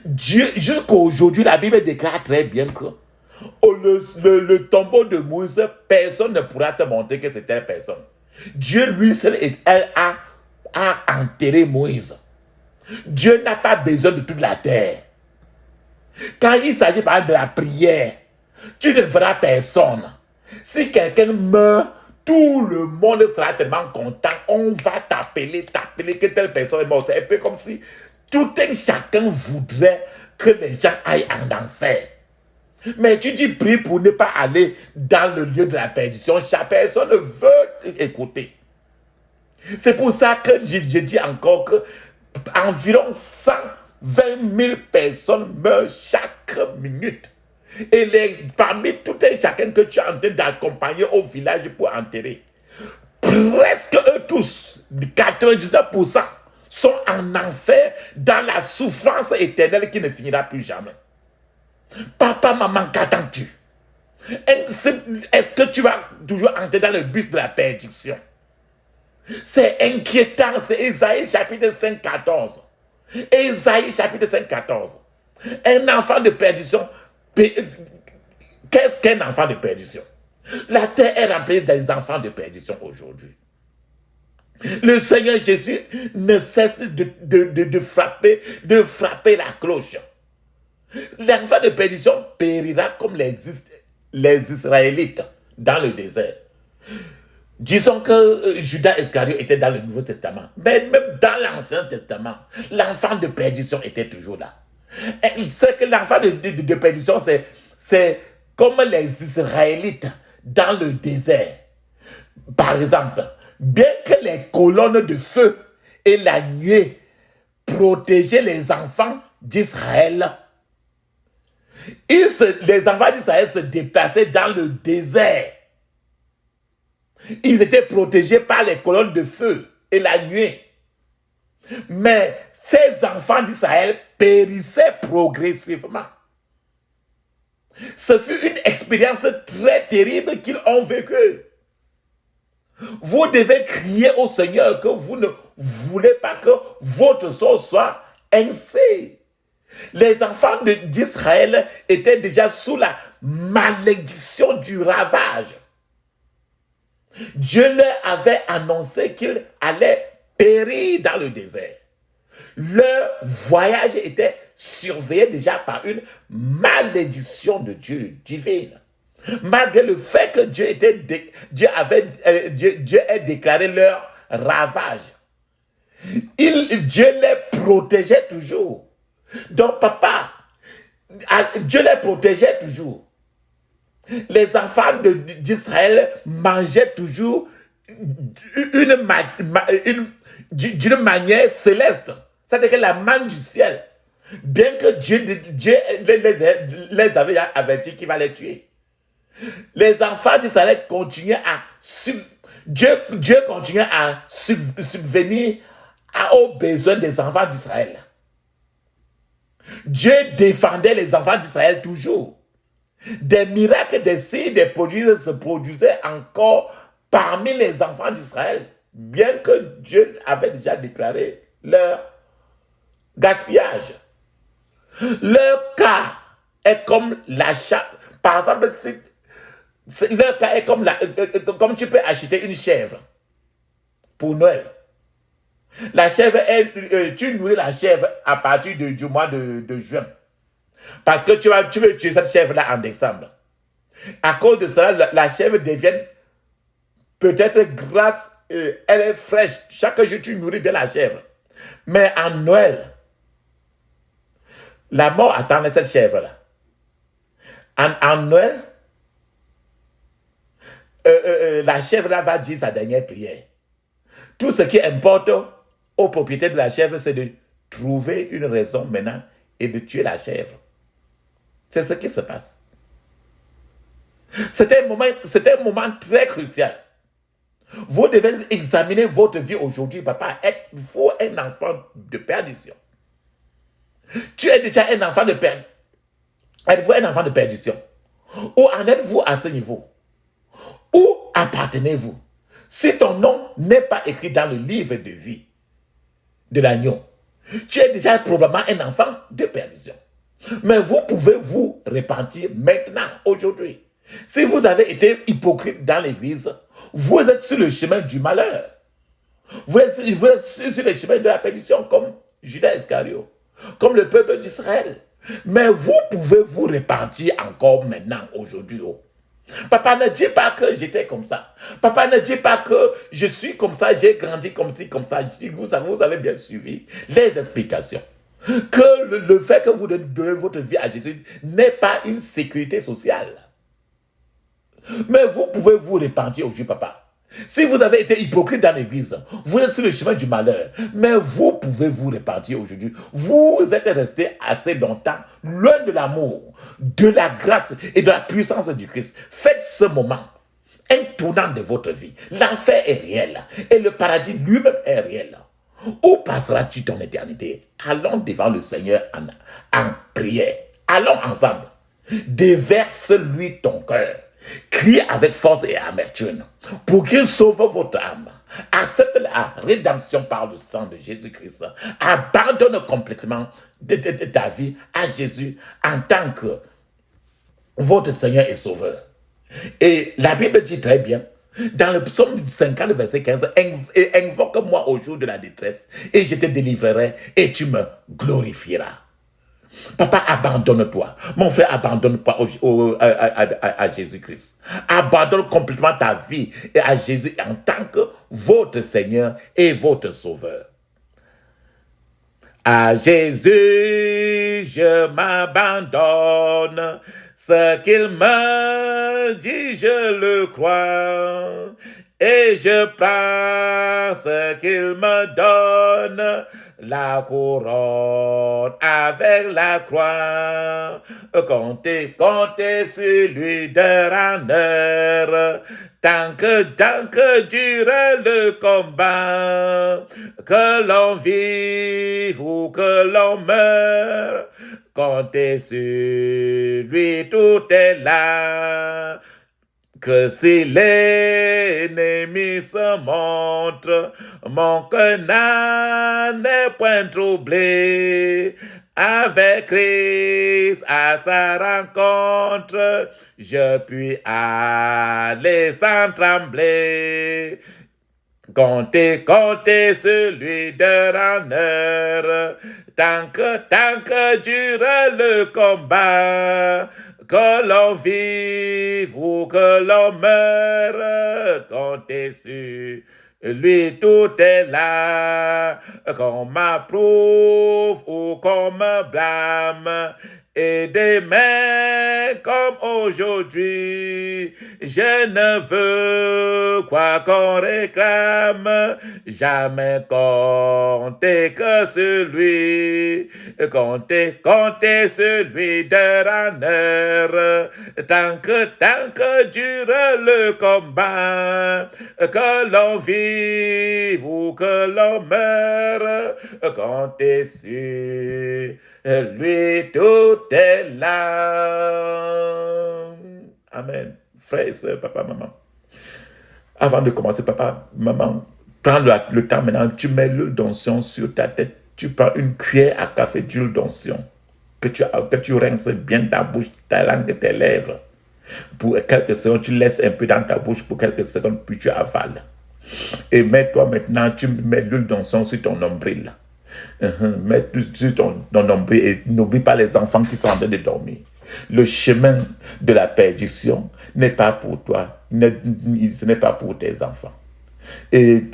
Dieu, jusqu'à aujourd'hui, la Bible déclare très bien que le tombeau de Moïse, personne ne pourra te montrer que c'était une personne. Dieu lui seul a enterré Moïse. Dieu n'a pas besoin de toute la terre. Quand il s'agit par exemple de la prière, tu ne verras personne. Si quelqu'un meurt, tout le monde sera tellement content. On va t'appeler que telle personne est morte. C'est un peu comme si tout un chacun voudrait que les gens aillent en enfer. Mais tu dis prie pour ne pas aller dans le lieu de la perdition. Chaque personne veut écouter. C'est pour ça que je dis encore que environ 120 000 personnes meurent chaque minute. Et parmi tout un chacun que tu es en train d'accompagner au village pour enterrer, presque eux tous, 99%, sont en enfer dans la souffrance éternelle qui ne finira plus jamais. Papa, maman, qu'attends-tu? Est-ce que tu vas toujours entrer dans le bus de la perdition? C'est inquiétant, c'est Ésaïe chapitre 5, 14. Ésaïe chapitre 5, 14. Un enfant de perdition. Qu'est-ce qu'un enfant de perdition? La terre est remplie des enfants de perdition aujourd'hui. Le Seigneur Jésus ne cesse de frapper la cloche. L'enfant de perdition périra comme les Israélites dans le désert. Disons que Judas Iscariot était dans le Nouveau Testament. Mais même dans l'Ancien Testament, l'enfant de perdition était toujours là. C'est que l'enfant de perdition, c'est comme les Israélites dans le désert. Par exemple, bien que les colonnes de feu et la nuée protégeaient les enfants d'Israël, les enfants d'Israël se déplaçaient dans le désert. Ils étaient protégés par les colonnes de feu et la nuée. Mais ces enfants d'Israël périssaient progressivement. Ce fut une expérience très terrible qu'ils ont vécue. Vous devez crier au Seigneur que vous ne voulez pas que votre sort soit ainsi. Les enfants d'Israël étaient déjà sous la malédiction du ravage. Dieu leur avait annoncé qu'ils allaient périr dans le désert. Leur voyage était surveillé déjà par une malédiction de Dieu divine. Malgré le fait que Dieu ait déclaré leur ravage, Dieu les protégeait toujours. Donc papa, Dieu les protégeait toujours. Les enfants d'Israël mangeaient toujours d'une manière céleste. C'est-à-dire que la manne du ciel. Bien que Dieu les avait avertis qu'il va les tuer. Les enfants d'Israël continuaient Dieu continuait à subvenir aux besoins des enfants d'Israël. Dieu défendait les enfants d'Israël toujours. Des miracles, des signes, des prodiges se produisaient encore parmi les enfants d'Israël, bien que Dieu avait déjà déclaré leur gaspillage. Leur cas est comme l'achat. Par exemple, leur cas est comme tu peux acheter une chèvre pour Noël. La chèvre, tu nourris la chèvre à partir du mois de juin. Parce que tu veux tuer cette chèvre-là en décembre. À cause de cela, la chèvre devient peut-être grasse, elle est fraîche. Chaque jour, tu nourris bien la chèvre. Mais en Noël, la mort attendait cette chèvre-là. En Noël, la chèvre-là va dire sa dernière prière. Tout ce qui importe aux propriétaires de la chèvre, c'est de trouver une raison maintenant et de tuer la chèvre. C'est ce qui se passe. C'était un moment très crucial. Vous devez examiner votre vie aujourd'hui, papa. Êtes-vous un enfant de perdition? Tu es déjà un enfant de perdition. Êtes-vous un enfant de perdition? Ou en êtes-vous à ce niveau? Où appartenez-vous? Si ton nom n'est pas écrit dans le livre de vie de l'agneau, tu es déjà probablement un enfant de perdition. Mais vous pouvez vous repentir maintenant, aujourd'hui. Si vous avez été hypocrite dans l'église, vous êtes sur le chemin du malheur. Vous êtes sur le chemin de la perdition comme Judas Iscariot, comme le peuple d'Israël. Mais vous pouvez vous repentir encore maintenant, aujourd'hui. Papa, ne dit pas que j'étais comme ça. Papa, ne dit pas que je suis comme ça, j'ai grandi comme ci, comme ça. Vous avez bien suivi les explications. Que le fait que vous donnez votre vie à Jésus n'est pas une sécurité sociale. Mais vous pouvez vous repentir aujourd'hui, papa. Si vous avez été hypocrite dans l'église, vous êtes sur le chemin du malheur, mais vous pouvez vous repentir aujourd'hui. Vous êtes resté assez longtemps loin de l'amour, de la grâce et de la puissance du Christ. Faites ce moment un tournant de votre vie. L'enfer est réel et le paradis lui-même est réel. Où passeras-tu ton éternité? Allons devant le Seigneur en prière. Allons ensemble. Déverse-lui ton cœur. Crie avec force et amertume pour qu'il sauve votre âme. Accepte la rédemption par le sang de Jésus-Christ. Abandonne complètement ta vie à Jésus en tant que votre Seigneur et Sauveur. Et la Bible dit très bien, dans le psaume 50, verset 15, invoque-moi au jour de la détresse et je te délivrerai et tu me glorifieras. Papa, abandonne-toi. Mon frère, abandonne-toi à Jésus-Christ. Abandonne complètement ta vie et à Jésus en tant que votre Seigneur et votre Sauveur. À Jésus, je m'abandonne. Ce qu'il me dit, je le crois. Et je prends ce qu'il me donne, la couronne avec la croix. Comptez, comptez sur lui d'heure en heure, tant que dure le combat, que l'on vive ou que l'on meure, comptez sur lui, tout est là. Que si l'ennemi se montre, mon cœur n'est point troublé. Avec Christ à sa rencontre, je puis aller sans trembler. Comptez, comptez celui d'heure en heure, tant que dure le combat, que l'on vive ou que l'on meure, comptez sur lui, tout est là, qu'on m'approuve ou qu'on me blâme. Et demain comme aujourd'hui, je ne veux quoi qu'on réclame, jamais compter que celui, compter celui d'heure en heure, tant que dure le combat, que l'on vive ou que l'on meure, compter sur lui, tout est là. Amen. Frère et soeur, papa, maman. Avant de commencer, papa, maman, prends le temps maintenant. Tu mets l'huile d'onction sur ta tête. Tu prends une cuillère à café d'huile d'onction. Que tu rinces bien ta bouche, ta langue et tes lèvres. Pour quelques secondes, tu laisses un peu dans ta bouche pour quelques secondes, puis tu avales. Et mets-toi maintenant, tu mets l'huile d'onction sur ton nombril. Mets sur ton nombril et n'oublie pas les enfants qui sont en train de dormir. Le chemin de la perdition n'est pas pour toi, ce n'est pas pour tes enfants. Et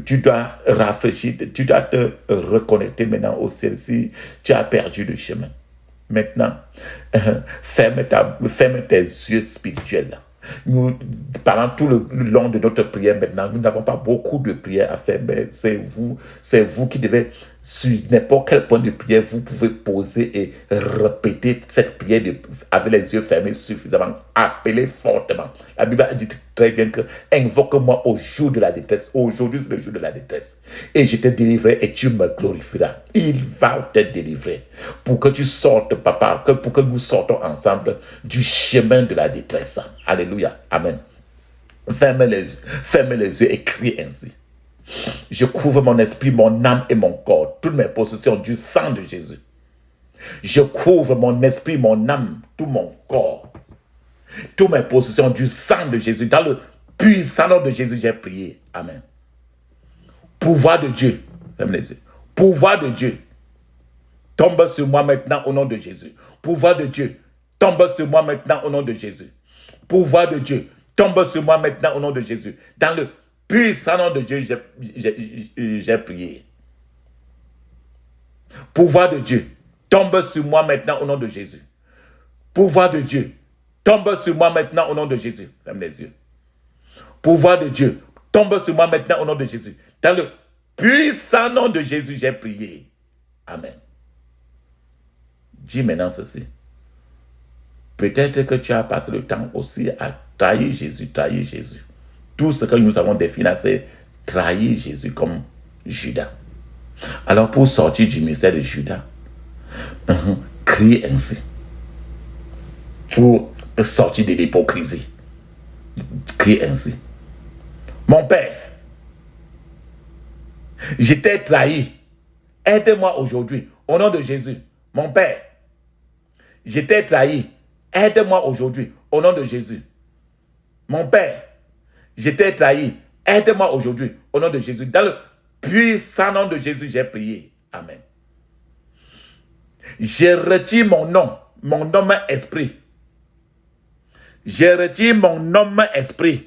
tu dois rafraîchir, tu dois te reconnecter maintenant au ciel si tu as perdu le chemin. Maintenant, ferme tes yeux spirituels. Nous, pendant tout le long de notre prière maintenant, nous n'avons pas beaucoup de prières à faire, mais c'est vous qui devez, sur n'importe quel point de prière, vous pouvez poser et répéter cette prière avec les yeux fermés suffisamment, appeler fortement. La Bible dit très bien que invoque-moi au jour de la détresse. Aujourd'hui, c'est le jour de la détresse. Et je te délivrerai et tu me glorifieras. Il va te délivrer pour que tu sortes, papa, pour que nous sortons ensemble du chemin de la détresse. Alléluia. Amen. Ferme les yeux et crie ainsi. Je couvre mon esprit, mon âme et mon corps, toutes mes possessions du sang de Jésus. Je couvre mon esprit, mon âme, tout mon corps, toutes mes possessions du sang de Jésus. Dans le puissant nom de Jésus, j'ai prié. Amen. Pouvoir de Dieu, ferme les yeux. Pouvoir de Dieu, tombe sur moi maintenant au nom de Jésus. Pouvoir de Dieu, tombe sur moi maintenant au nom de Jésus. Pouvoir de Dieu, tombe sur moi maintenant au nom de Jésus. Dans le puissant nom de Dieu, j'ai prié. Pouvoir de Dieu, tombe sur moi maintenant au nom de Jésus. Pouvoir de Dieu, tombe sur moi maintenant au nom de Jésus. Ferme les yeux. Pouvoir de Dieu, tombe sur moi maintenant au nom de Jésus. Dans le puissant nom de Jésus, j'ai prié. Amen. Dis maintenant ceci. Peut-être que tu as passé le temps aussi à trahir Jésus, trahir Jésus. Tout ce que nous avons défini, c'est trahir Jésus comme Judas. Alors pour sortir du mystère de Judas, crie ainsi. Pour sortir de l'hypocrisie, crie ainsi. Mon Père, je t'ai trahi. Aide-moi aujourd'hui, au nom de Jésus. Mon Père, je t'ai trahi. Aide-moi aujourd'hui, au nom de Jésus. Mon Père, je t'ai trahi. Aide-moi aujourd'hui, au nom de Jésus. Dans le puissant nom de Jésus, j'ai prié. Amen. Je retire mon nom esprit. Je retire mon homme esprit.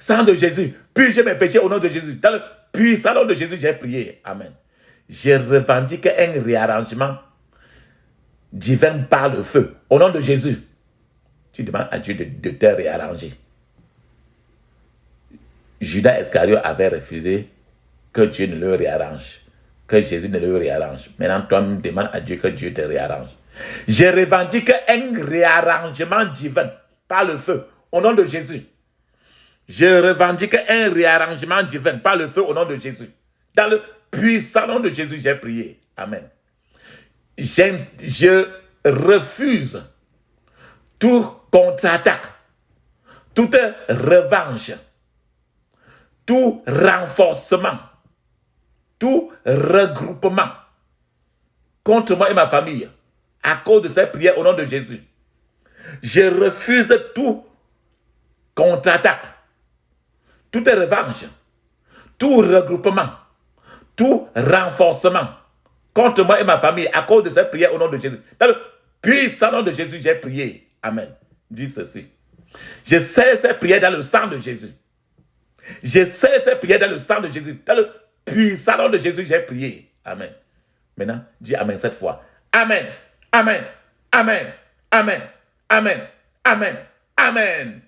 Sang de Jésus, purgez mes péchés au nom de Jésus. Dans le puissant nom de Jésus, j'ai prié. Amen. Je revendique un réarrangement divin par le feu. Au nom de Jésus, tu demandes à Dieu de te réarranger. Judas Iscariot avait refusé que Dieu ne le réarrange, que Jésus ne le réarrange. Maintenant, toi, demande à Dieu que Dieu te réarrange. Je revendique un réarrangement divin par le feu, au nom de Jésus. Je revendique un réarrangement divin par le feu, au nom de Jésus. Dans le puissant nom de Jésus, j'ai prié. Amen. Je refuse toute contre-attaque, toute revanche, tout renforcement, tout regroupement contre moi et ma famille à cause de cette prière au nom de Jésus. Je refuse tout contre-attaque, toute revanche, tout regroupement, tout renforcement contre moi et ma famille à cause de cette prière au nom de Jésus. Dans le puissant nom de Jésus, j'ai prié. Amen. Dis ceci. Je sais cette prière dans le sang de Jésus. Je sais cette prière dans le sang de Jésus. Dans le puissant nom de Jésus, j'ai prié. Amen. Maintenant, dis Amen cette fois. Amen. Amen. Amen. Amen. Amen. Amen. Amen.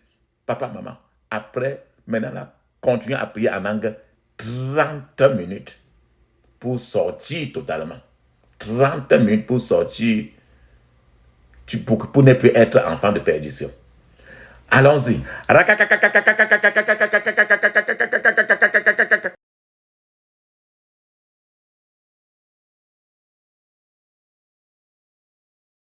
Papa, maman, après, maintenant, là, continue à prier en langue 30 minutes pour sortir totalement. 30 minutes pour sortir, pour ne plus être enfant de perdition. Allons-y.